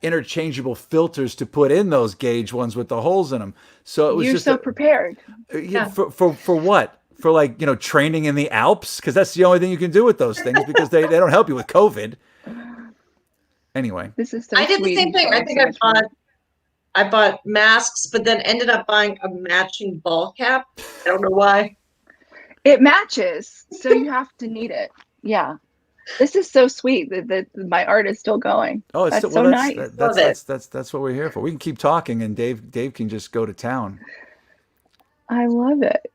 interchangeable filters to put in those gauge ones with the holes in them. So it was just prepared. For what? For like, training in the Alps, because that's the only thing you can do with those things, because they don't help you with COVID. Anyway, this is so I did the same thing. I think I bought masks, but then ended up buying a matching ball cap. I don't know why. It matches, so you have to need it. Yeah. This is so sweet that my art is still going. Oh, it's so nice. That's what we're here for. We can keep talking, and Dave can just go to town. I love it.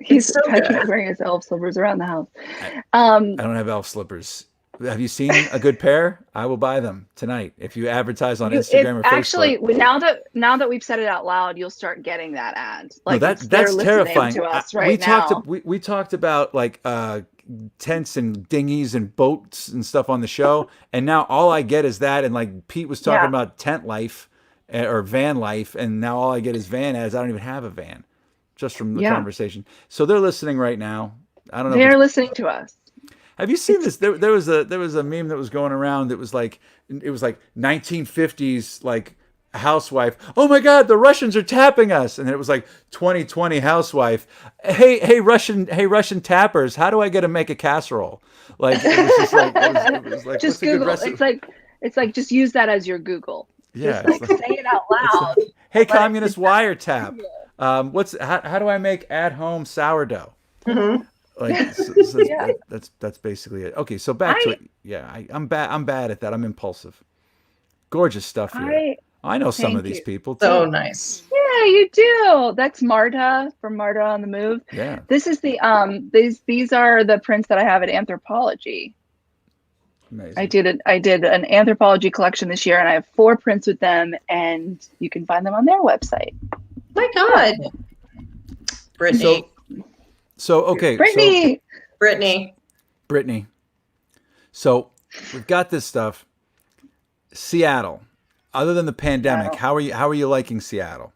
He's wearing his elf slippers around the house. I don't have elf slippers. Have you seen a good pair? I will buy them tonight if you advertise on Instagram or Facebook. Actually, now that we've said it out loud, you'll start getting that ad. Like, no, that's terrifying. To us right now. We talked about like tents and dinghies and boats and stuff on the show, and now all I get is that. And like Pete was talking about tent life, or van life, and now all I get is van ads. I don't even have a van, just from the Yeah. conversation. So they're listening right now. I don't know. They're listening to us. Have you seen this? There was a meme that was going around that was like, it was like 1950s like housewife. Oh my God, the Russians are tapping us, and then it was like 2020 housewife. Hey Russian tappers, how do I get to make a casserole? Like it was just like it was like Just what's a good Google. recipe? It's like just use that as your Google. Yeah, Just it's like like, say it out it's loud. like, hey, Let it communist sit down. wiretap. How do I make at home sourdough? Mhm. Like Yeah. that's basically it. Okay, so back to I it. Yeah, I'm bad at that. I'm impulsive. Gorgeous stuff here. I I know some of thank these you. people So too. nice. Yeah, you do. That's Marta from Marta on the Move. Yeah, This is the these are the prints that I have at Anthropology. amazing. I did an anthropology collection this year, and I have 4 prints with them, and you can find them on their website. My God. Brittany. So okay, so Brittany, Brittany. So we've got this stuff. Seattle. Other than the pandemic, Seattle. how are you liking Seattle?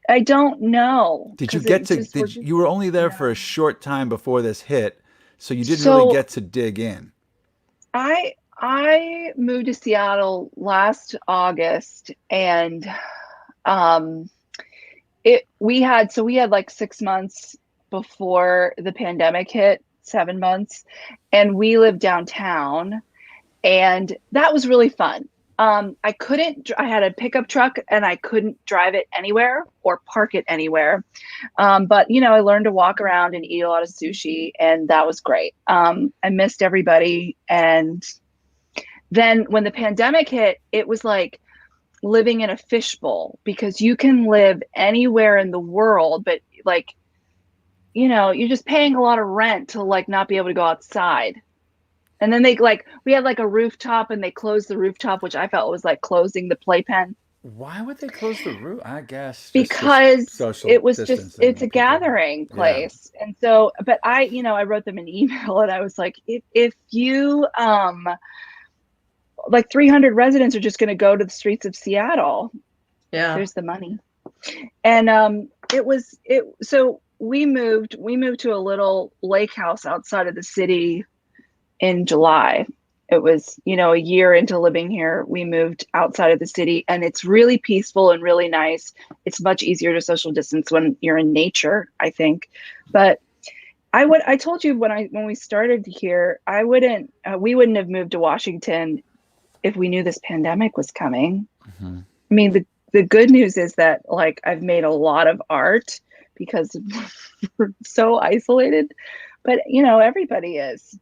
I don't know. Did you 'Cause get it to just- did we're you, just- you were only there yeah. for a short time before this hit, so you didn't really So get to dig in. I moved to Seattle last August, and um we had like 6 months before the pandemic hit, 7 months, and we lived downtown, and that was really fun. I had a pickup truck, and I couldn't drive it anywhere or park it anywhere. But I learned to walk around and eat a lot of sushi, and that was great. I missed everybody. And then when the pandemic hit, it was like living in a fishbowl, because you can live anywhere in the world, but like, you're just paying a lot of rent to like not be able to go outside. And then we had like a rooftop, and they closed the rooftop, which I felt was like closing the playpen, Why would they close the roof? I guess just because social it was distancing. it's a People. gathering Yeah. place. And so, but I wrote them an email, and I was like, if you like 300 residents are just going to go to the streets of Seattle, Yeah. there's the money. And so we moved to a little lake house outside of the city in July. It was, a year into living here, we moved outside of the city, and it's really peaceful and really nice. It's much easier to social distance when you're in nature, I think. But I told you when we started here, we wouldn't have moved to Washington if we knew this pandemic was coming. Mm-hmm. I mean, the good news is that like I've made a lot of art because we're so isolated, but everybody is.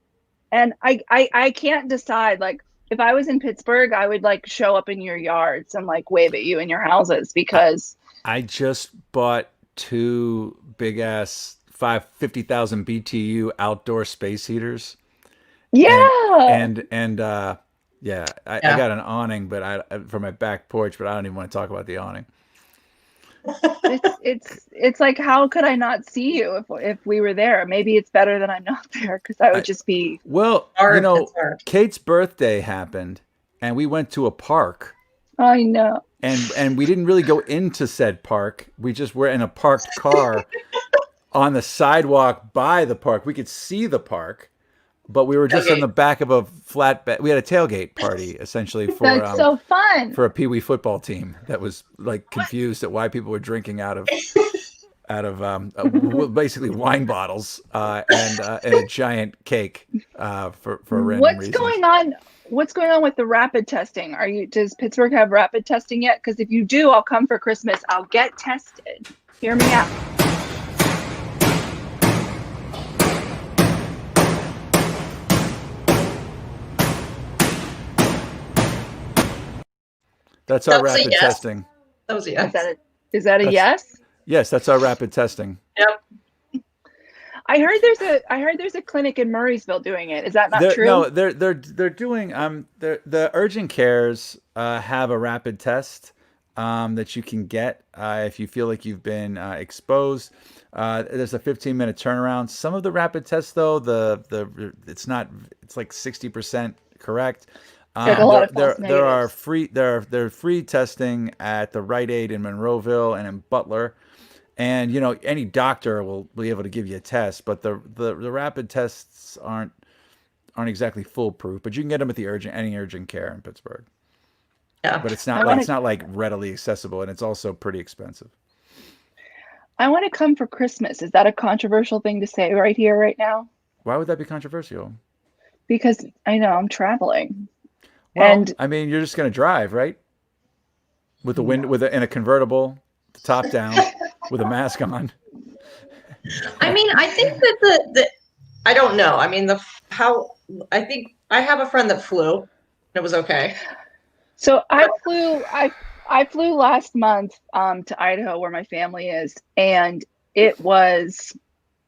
And I can't decide, like, if I was in Pittsburgh, I would like show up in your yards and like wave at you in your houses, because I just bought 2 big ass 50,000 BTU outdoor space heaters. yeah. Yeah, I got an awning, but for my back porch, but I don't even want to talk about the awning. It's like, how could I not see you if we were there? Maybe it's better that I'm not there, because I would just be. Well, Hard, it's hard. Kate's birthday happened, and we went to a park, I know. and we didn't really go into said park. We just were in a parked car on the sidewalk by the park. We could see the park, but we were just in the back of a flatbed. We had a tailgate party essentially That's so fun. for a Pee Wee football team that was like confused at why people were drinking out of basically wine bottles and a giant cake for random What's reasons. going on? What's going on with the rapid testing? Does Pittsburgh have rapid testing yet? Because if you do, I'll come for Christmas. I'll get tested. Hear me out. That's our That was a rapid yes. testing. That was a yes. Is that a yes? Yes, that's our rapid testing. Yep. I heard there's a clinic in Murraysville doing it. Is that not true? No, they're doing the urgent cares have a rapid test that you can get if you feel like you've been exposed. There's a 15-minute turnaround. Some of the rapid tests though, it's like 60% correct. Like a lot of false there are negatives. free there free testing at the Rite Aid in Monroeville and in Butler, and any doctor will be able to give you a test, but the rapid tests aren't exactly foolproof. But you can get them at the any urgent care in Pittsburgh. Yeah. But it's I not want it's to not like readily accessible, and it's also pretty expensive. come for Christmas. Is that a controversial thing to say right here, right now? Why would that be controversial? Because I know I'm traveling. Well, And I mean, you're just going to drive, right? With the wind, in a convertible, top down, with a mask on. I mean, I think that I don't know. I mean, I think I have a friend that flew and it was okay. so I flew last month to Idaho where my family is, and it was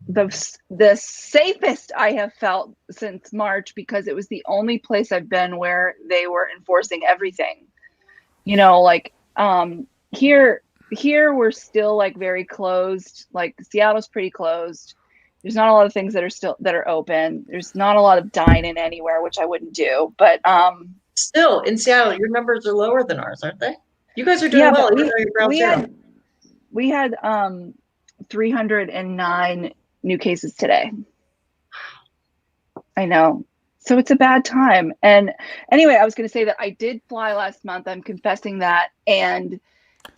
the safest I have felt since March, because it was the only place I've been where they were enforcing everything. Like here we're still like very closed. Like Seattle's pretty closed. There's not a lot of things that are open. There's not a lot of dine-in anywhere, which I wouldn't do. But Still in Seattle, your numbers are lower than ours, aren't they? You guys are doing yeah, well. but Even though you're ground zero. we had 309 new cases today. I know. So it's a bad time. And anyway, I was going to say that I did fly last month. I'm confessing that. And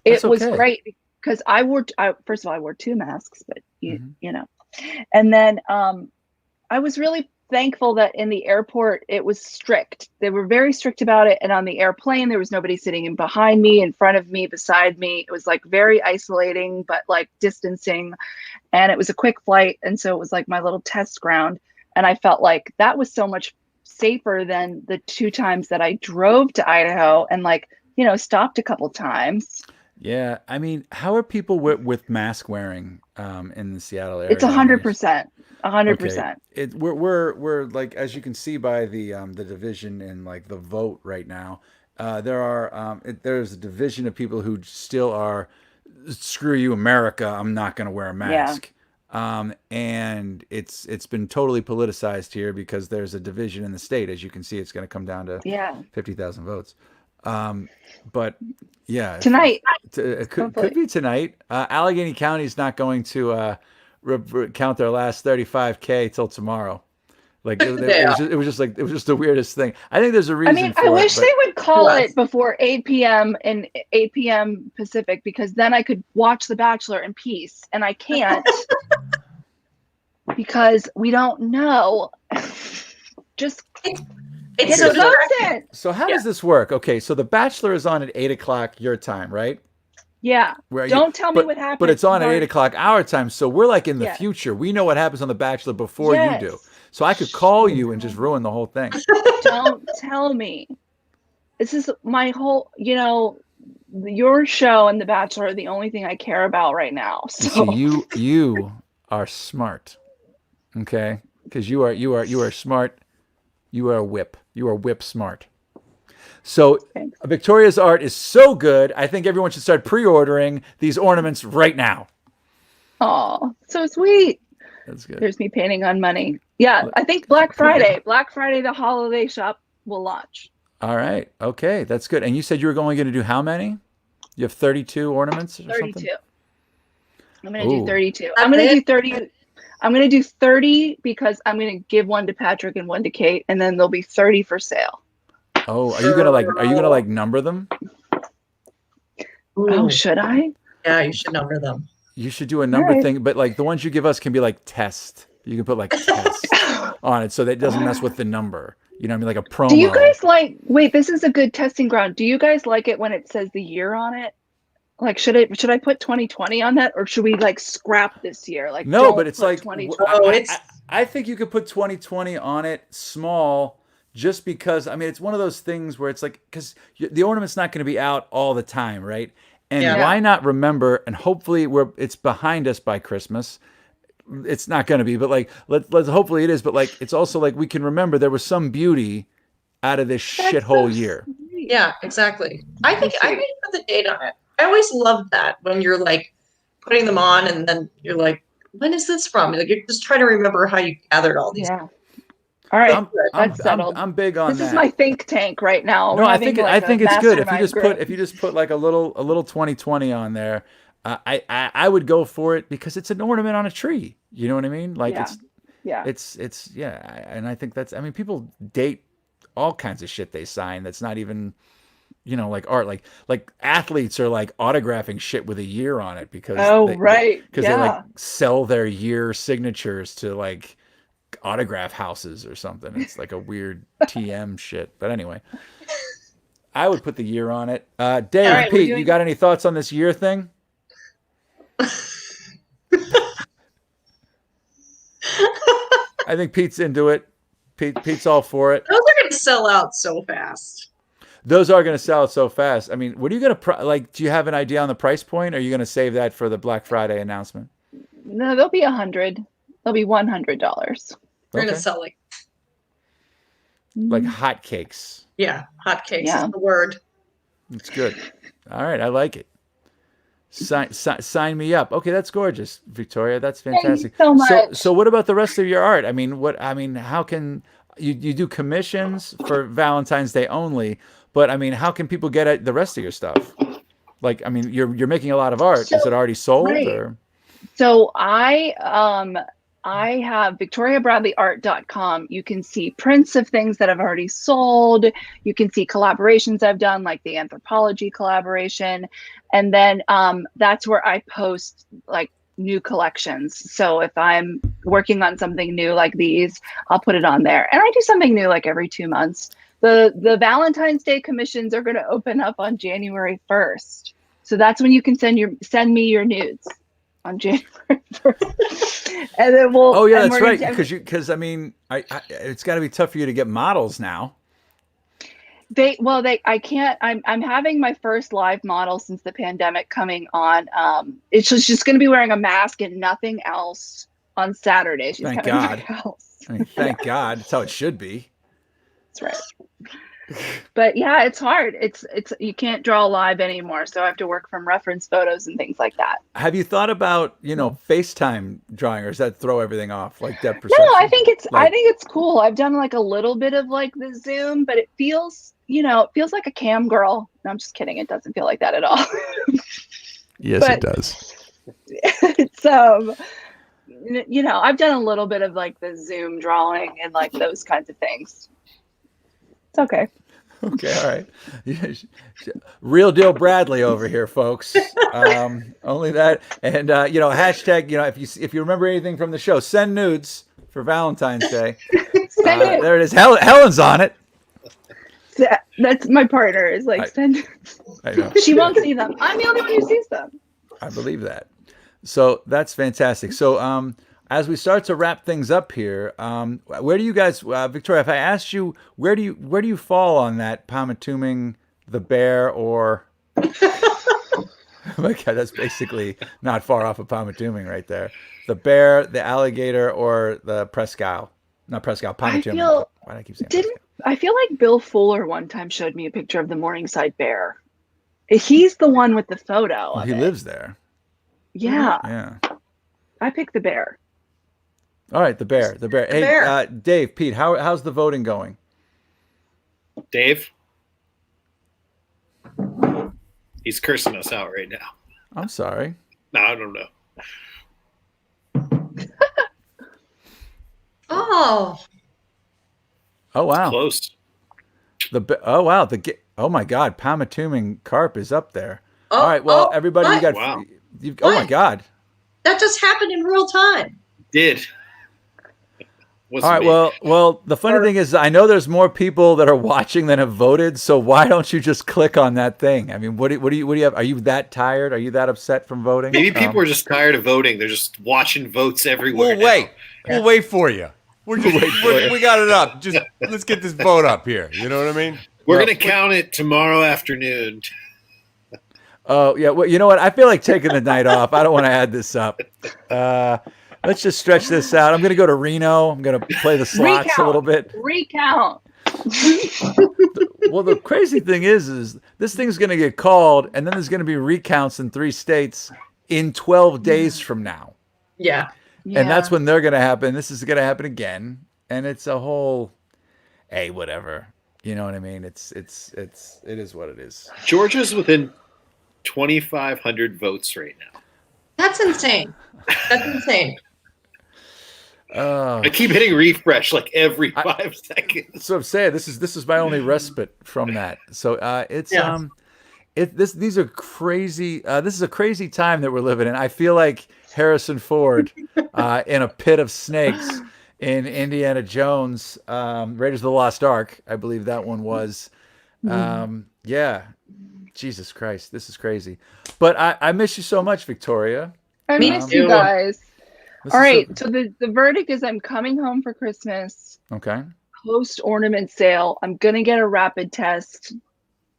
it That's was okay. great because first of all, I wore 2 masks, but you know, and then I was really thankful that in the airport, it was strict. They were very strict about it. And on the airplane, there was nobody sitting in behind me, in front of me, beside me. It was like very isolating, but like distancing. And it was a quick flight. And so it was like my little test ground. And I felt like that was so much safer than the 2 times that I drove to Idaho and stopped a couple times. Yeah, I mean, how are people with mask wearing in the Seattle area? It's 100%. 100%. Okay. We're like, as you can see by the division in like the vote right now, there's a division of people who still are, screw you, America, I'm not going to wear a mask. And it's been totally politicized here because there's a division in the state. As you can see, it's going to come down to 50,000 votes. But yeah, tonight, it could be tonight. Allegheny County is not going to count their last 35K till tomorrow. Like it was just the weirdest thing. I think there's a reason. I mean, for I wish they would call Yes. it before 8 p.m. and 8 p.m. Pacific, because then I could watch The Bachelor in peace, and I can't because we don't know. Just It's get so the distracting. votes in. So how does this work? Okay, so The Bachelor is on at 8 o'clock your time, right? Yeah. Don't tell me what happens. But it's on at 8 o'clock our time, so we're like in the Yeah. future. We know what happens on The Bachelor before Yes. you do. So I could call you and just ruin the whole thing. Don't tell me. This is my whole, your show and The Bachelor are the only thing I care about right now. So You are smart, okay? Because you are smart. You are a whip. You are whip smart. So Thanks. Victoria's art is so good. I think everyone should start pre-ordering these ornaments right now. oh, so sweet. That's good. There's me painting on money. Yeah, I think Black Friday, the holiday shop will launch. All right. Okay, that's good. And you said you were only going to do how many? You have 32 ornaments or 32. something? I'm going to do 32. That's I'm going to it? do 30. I'm going to do 30 because I'm going to give one to Patrick and one to Kate, and then there'll be 30 for sale. Oh, are you gonna number them? Oh, should I? Yeah, you should number them. You should do a number Alright. thing, but like the ones you give us can be like test. You can put like test on it so that it doesn't mess with the number. You know what I mean? Like a promo. Do you guys wait, this is a good testing ground. Do you guys like it when it says the year on it? Like, should I put 2020 on that, or should we like scrap this year? Like, No, don't but it's put like 2020. I think you could put 2020 on it small, just because I mean it's one of those things where it's like, because the ornament's not going to be out all the time, right? And Yeah. why not remember? And hopefully it's behind us by Christmas. It's not going to be, but like let's hopefully it is. But like it's also like we can remember there was some beauty out of this shithole year. Yeah, exactly. I think I may put the date on it. I always loved that when you're like putting them on and then you're like, when is this from? Like you're just trying to remember how you gathered all these. Yeah. All right, I'm, that's settled. I'm big on This that. is my think tank right now. No, We're I having, think like, I think a it's good if you mastermind just group. put like a little 2020 on there. I would go for it because it's an ornament on a tree. You know what I mean? Like Yeah. Yeah. it's yeah, and I think that's. I mean, people date all kinds of shit they sign that's not even, like art. Like athletes are like autographing shit with a year on it because Oh, right. because they like Yeah. sell their year signatures to like autograph houses or something. It's like a weird TM shit. But anyway, I would put the year on it. Dave, All right, we're Pete, doing- you got any thoughts on this year thing? I think Pete's into it. Pete's all for it. Those are going to sell out so fast. Those are going to sell so fast. I mean, what are you going to like? Do you have an idea on the price point? Or are you going to save that for the Black Friday announcement? No, they'll be $100. They'll be $100. We're going Okay. to sell Like hotcakes. yeah, hotcakes Yeah. is the word. It's good. All right, I like it. Sign me up. Okay, that's gorgeous, Victoria. That's fantastic. so much. So what about the rest of your art? I mean, how can you do commissions for Valentine's Day only? But I mean, how can people get at the rest of your stuff? Like, I mean, you're making a lot of art. Is it already sold right. or? So I have victoriabradleyart.com. You can see prints of things that I've already sold. You can see collaborations I've done, like the anthropology collaboration. And then that's where I post like new collections. So if I'm working on something new like these, I'll put it on there. And I do something new like every 2 months. The Valentine's Day commissions are going to open up on January 1st. So that's when you can send me your nudes. On January 1st. And then we'll. Oh yeah, and that's we're right. gonna- Because I mean, it's got to be tough for you to get models now. I can't. I'm having my first live model since the pandemic coming on. It's just going to be wearing a mask and nothing else on Saturday. She's Thank coming to God. my house. I mean, thank God. That's how it should be. That's right. But yeah, it's hard. It's you can't draw live anymore, so I have to work from reference photos and things like that. Have you thought about, FaceTime drawing, or does that throw everything off, like depth No, perception? I think it's Like- cool. I've done like a little bit of like the Zoom, but it feels like a cam girl. No, I'm just kidding. It doesn't feel like that at all. Yes, But- it does. It's I've done a little bit of like the Zoom drawing and like those kinds of things. It's okay. Okay, all right. Real deal Bradley over here, folks. Only that, and hashtag. If you remember anything from the show, send nudes for Valentine's Day. Send it. There it is. Helen's on it. That's my partner is like send. I know. She won't see them. I'm the only one who sees them. I believe that. So that's fantastic. So as we start to wrap things up here, where do you guys, Victoria? If I asked you, where do you fall on that Pamatuming, the bear, or? Okay, that's basically not far off of Pamatuming right there. The bear, the alligator, or the Prescal? Not Prescal, Pamatuming. Why do I keep saying Prescal? I feel like Bill Fuller one time showed me a picture of the Morningside bear. He's the one with the photo. Well, of he it. lives there. Yeah, Yeah. I picked the bear. All right, the bear. Hey, bear. Dave, Pete, how's the voting going? Dave? He's cursing us out right now. I'm sorry. No, I don't know. Oh, Oh wow. Close. Oh my God, Pamatuming carp is up there. Oh, All right, well, oh, everybody, what? you got. Wow. Oh my What? God. that just happened in real time. Did. All right, well, the funny thing is, I know there's more people that are watching than have voted. So why don't you just click on that thing? I mean, what do you have? Are you that tired? Are you that upset from voting? Maybe people are just tired of voting. They're just watching votes everywhere. We'll wait. We'll wait for you. We got it up. Just let's get this vote up here. You know what I mean? We're going to count it tomorrow afternoon. Oh yeah. Well, you know what? I feel like taking the night off. I don't want to add this up. Let's just stretch this out. I'm going to go to Reno. I'm going to play the slots a little bit. Recount. Well, the crazy thing is this thing's going to get called, and then there's going to be recounts in 3 states in 12 days from now. Yeah. And that's when they're going to happen. This is going to happen again. and it's a whole, hey, whatever. You know what I mean? It is what it is. Georgia's within 2,500 votes right now. That's insane. That's insane. I keep hitting refresh like every 5 seconds. So I'm saying this is my only respite from that. So it's Yeah. these are crazy. This is a crazy time that we're living in. I feel like Harrison Ford in a pit of snakes in Indiana Jones, Raiders of the Lost Ark. I believe that one was. Yeah, Jesus Christ, this is crazy. But I miss you so much, Victoria. I Me miss too. you guys. This All is right, so the verdict is I'm coming home for Christmas. Okay. Post ornament sale. I'm gonna get a rapid test,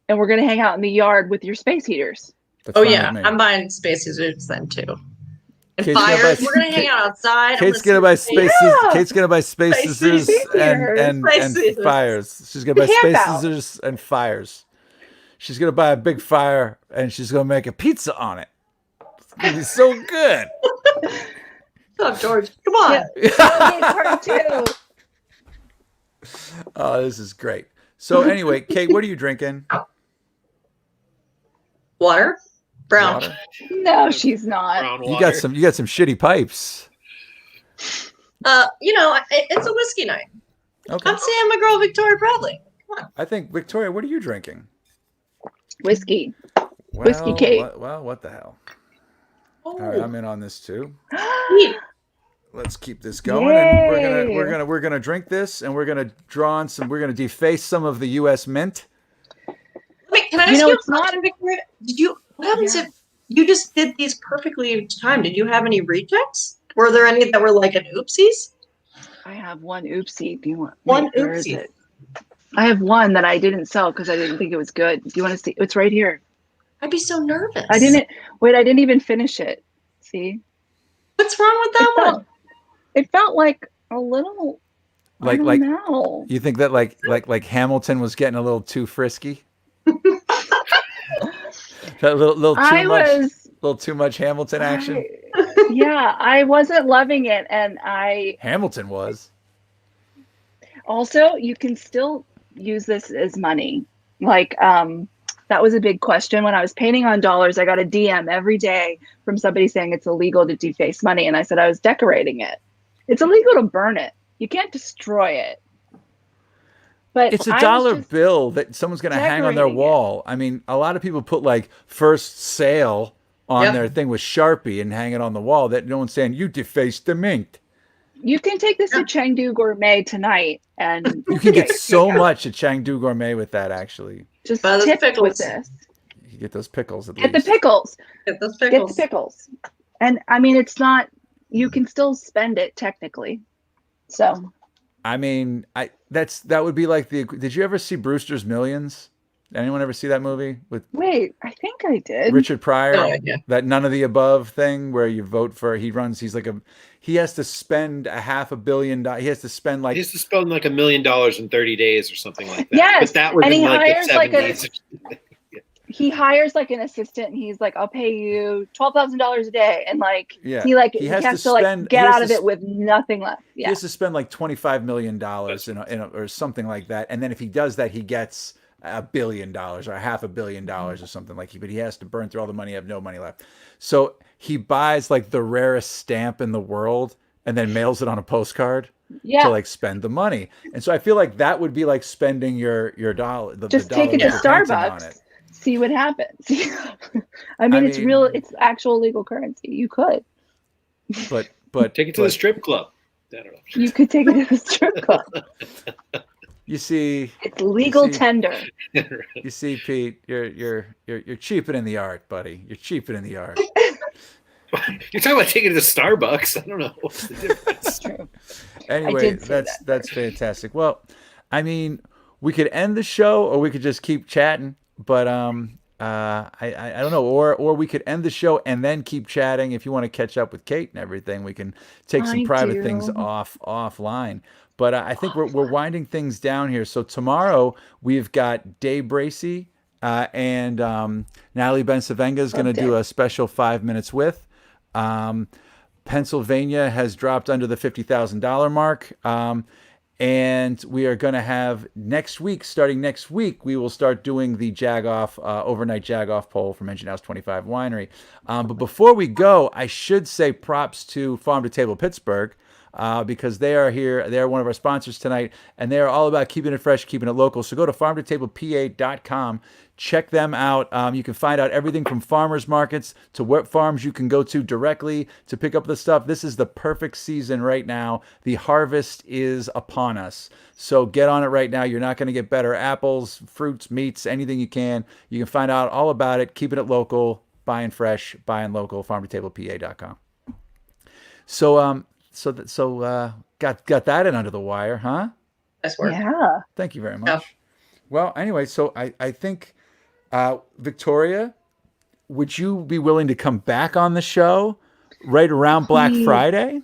and we're gonna hang out in the yard with your space heaters. That's Oh fine yeah, with me. I'm buying space heaters then too. And Kate's gonna fires. buy- We're gonna hang out outside. Kate's gonna buy space. Yeah. Kate's gonna buy space Space scissors scissors. and Space scissors. fires. She's gonna buy Camp space out. scissors and fires. She's gonna buy a big fire and she's gonna make a pizza on it. It's gonna be so good. Shut up, George. Come on. Yeah. Tailgate part 2. Oh, this is great. So anyway, Kate, what are you drinking? Water. Brown. Water? No, she's not. Brown You water. got some shitty pipes. It's a whiskey night. Okay. I'm saying my girl Victoria Bradley. I think Victoria, what are you drinking? Whiskey. Well, Whiskey Kate. What the hell? Oh, All right, I'm in on this too. neat. Let's keep this going, and Yay. we're gonna drink this, and we're gonna draw on some. We're gonna deface some of the U.S. mint. Wait, can I ask You know, you a it's not- question, Victoria? What happens Yeah. if you just did these perfectly each time? Did you have any rejects? Were there any that were like an oopsies? I have one oopsie. Do you want One where is oopsie. it? I have one that I didn't sell because I didn't think it was good. Do you want to see? It's right here. I'd be so nervous. I didn't even finish it. See? What's wrong with that It one? It felt like a little Like I don't know. you think that like Hamilton was getting a little too frisky? That little too I much, was little too much Hamilton action. yeah, I wasn't loving it, and I Hamilton was. also you can still use this as money. Like that was a big question when I was painting on dollars. I got a DM every day from somebody saying it's illegal to deface money, and I said I was decorating it. It's illegal to burn it. You can't destroy it. But It's a I was dollar just- bill that someone's going to hang on their decorating it. wall. I mean, a lot of people put like first sale on Yep. their thing with Sharpie and hang it on the wall. That no one's saying you defaced the mint. You can take this to Chengdu Gourmet tonight, and You can get so much at Chengdu Gourmet with that. Actually, just Buy those tip with pickles. this. you get those pickles at Get the least. pickles. Get those Get pickles. the pickles. And I mean, it's not. You can still spend it technically. So I mean, that would be like the. Did you ever see Brewster's Millions? Anyone ever see that movie with wait, I think I did. Richard Pryor? No idea. That none of the above thing where you vote for. He has to spend $500 million. He has to spend like He used to spend like $1 million in 30 days or something like that. Yes, But that was and in he like the hires like a- 70s. He hires like an assistant, and he's like, "I'll pay you $12,000 a day," and like Yeah. he He has to to like spend- he get has out to of it sp- with nothing left. He Yeah, has to spend like $25 million or something like that. And then if he does that, he gets $1 billion or $500 million or something like. But he has to burn through all the money, have no money left. So he buys like the rarest stamp in the world and then mails it on a postcard yeah. to like spend the money. And so I feel like that would be like spending your dollar. Just the take it dollar to that you're painting on Starbucks. it. See what happens. I mean, it's mean- real. It's actual legal currency. You could. But Take it to the strip club. I don't know. You could take it to the strip club. You see, It's legal see- tender. you see, Pete, you're cheaping the art, buddy. You're cheaping the art. You're talking about taking it to Starbucks. I don't know. What's the difference? It's true. Anyway, did say that's fantastic. Well, I mean, we could end the show or we could just keep chatting, but I don't know, or we could end the show and then keep chatting. If you want to catch up with Kate and everything, we can take some I private do. things offline. But I think we're winding things down here. So tomorrow we've got Dave Bracey and Natalie Bensavenga is going to do a special 5 minutes with. Pennsylvania has dropped under the $50,000 mark. And we are going to have starting next week, we will start doing the overnight Jag-off poll from Engine House 25 Winery. But before we go, I should say props to Farm to Table Pittsburgh, because they are here. They're one of our sponsors tonight, and they are all about keeping it fresh, keeping it local. So go to farmtotablepa.com. Check them out. You can find out everything from farmers markets to what farms you can go to directly to pick up the stuff. This is the perfect season right now. The harvest is upon us. So get on it right now. You're not going to get better apples, fruits, meats, anything you can. You can find out all about it, keeping it local, buying fresh, buying local, farmtotablepa.com. So got that in under the wire, huh? Nice work. Yeah. Thank you very much. Yeah. Well, anyway, so I think, Victoria, would you be willing to come back on the show right around Black Friday?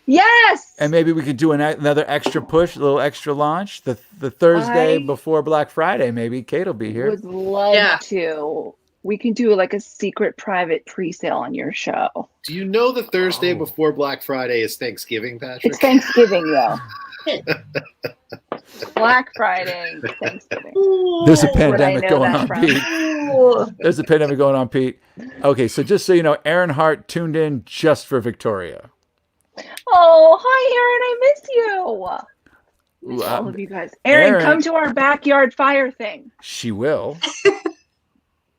Yes. And maybe we could do another extra push, a little extra launch, the Thursday before Black Friday. Maybe Kate will be here. Would love to. We can do like a secret private pre-sale on your show. Do you know the Thursday before Black Friday is Thanksgiving, Patrick? It's Thanksgiving, though. Black Friday, Thanksgiving. There's a Where did I pandemic know going that on, from? Pete. There's a pandemic going on, Pete. Okay, so just so you know, Aaron Hart tuned in just for Victoria. Oh, hi, Aaron. I miss you. All of you guys. Aaron, come to our backyard fire thing. She will.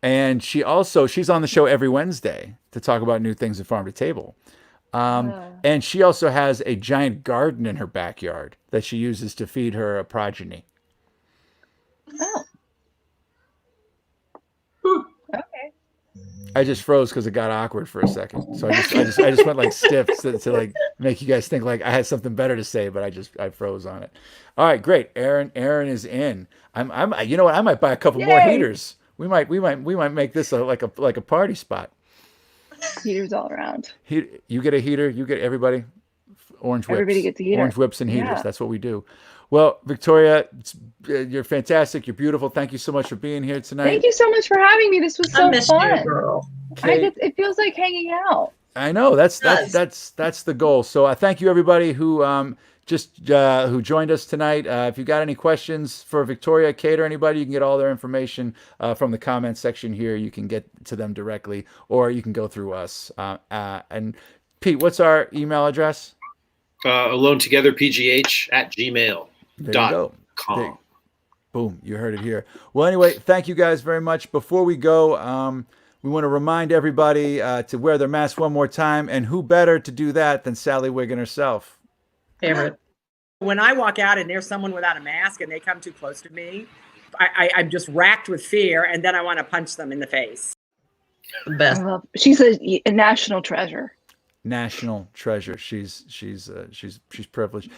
And she's on the show every Wednesday to talk about new things at Farm to Table. And she also has a giant garden in her backyard that she uses to feed her progeny. Oh. Okay. I just froze because it got awkward for a second. So I just went like stiff to like make you guys think like I had something better to say, but I froze on it. All right, great. Aaron is in. You know what? I might buy a couple more heaters. We might make this like a party spot. Heaters all around. You get a heater. You get everybody. Orange whips. Everybody gets a heater. Orange whips and heaters. Yeah. That's what we do. Well, Victoria, you're fantastic. You're beautiful. Thank you so much for being here tonight. Thank you so much for having me. This was so I miss fun. you, girl. It feels like hanging out. I know that's the goal. So thank you everybody who who joined us tonight. If you got any questions for Victoria, Kate, or anybody, you can get all their information from the comment section here. You can get to them directly, or you can go through us. And Pete, what's our email address? alonetogetherpgh@gmail.com. There you go. Boom, you heard it here. Well, anyway, thank you guys very much. Before we go, we want to remind everybody to wear their mask one more time, and who better to do that than Sally Wiggin herself? Favorite. When I walk out and there's someone without a mask and they come too close to me, I'm just racked with fear, and then I want to punch them in the face. The best. She's a national treasure. National treasure. She's privileged.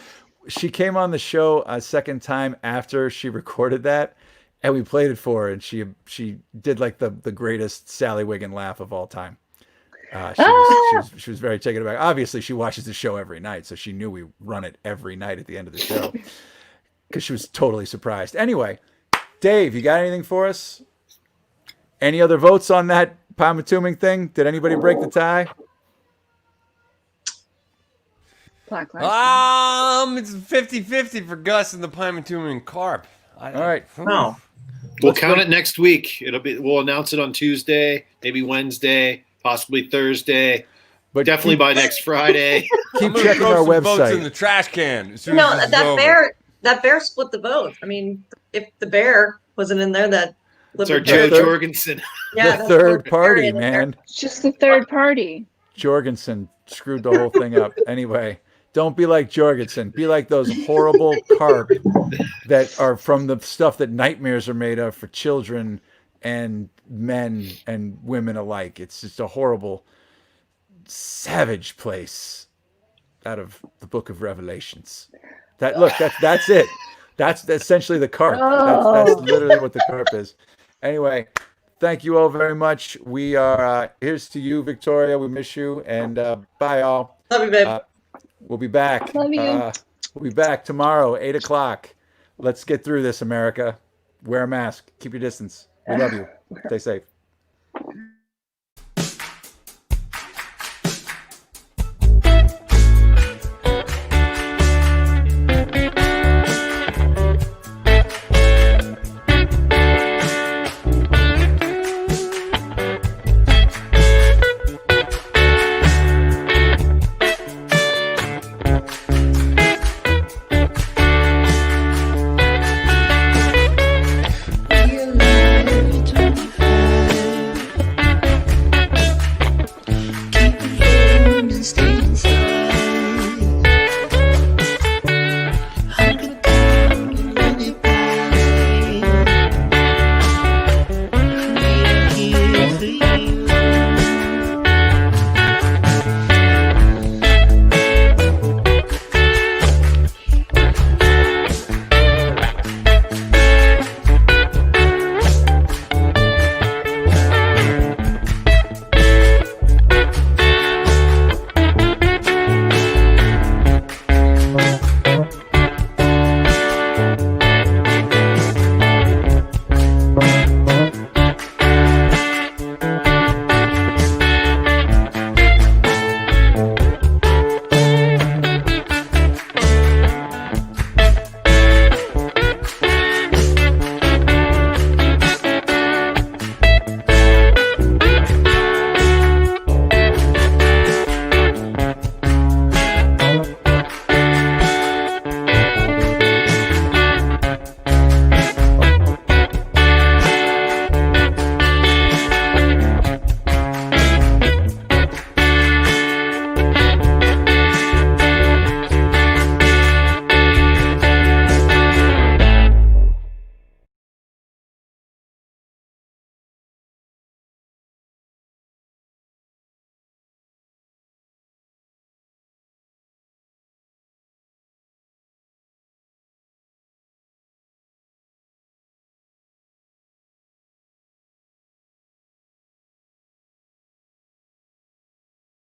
She came on the show a second time after she recorded that, and we played it for her, and she did like the greatest Sally Wiggin laugh of all time. She was very taken aback. Obviously, she watches the show every night, so she knew we run it every night at the end of the show because she was totally surprised. Anyway, Dave, you got anything for us? Any other votes on that Palmatuming thing? Did anybody break the tie? Black Lives It's 50-50 for Gus and the Palmatuming carp. All right. Oh. We'll count it next week. We'll announce it on Tuesday, maybe Wednesday, possibly Thursday, But definitely by next Friday. Keep checking our Votes in the website. trash can. As soon No, as this is over. that bear split the vote. I mean, if the bear wasn't in there, that It's our Joe Joe Jorgensen. yeah, The that's third the party, bear in there. man. It's just the third party. Jorgensen screwed the whole thing up. Anyway, don't be like Jorgensen. Be like those horrible carp that are from the stuff that nightmares are made of for children and men and women alike. It's just a horrible, savage place out of the Book of Revelations. That's it. That's essentially the carp. That's literally what the carp is. Anyway, thank you all very much. We are here's to you, Victoria. We miss you, and bye, all. Love you, babe. We'll be back. Love you. We'll be back tomorrow, 8:00. Let's get through this, America. Wear a mask. Keep your distance. We love you. Stay safe.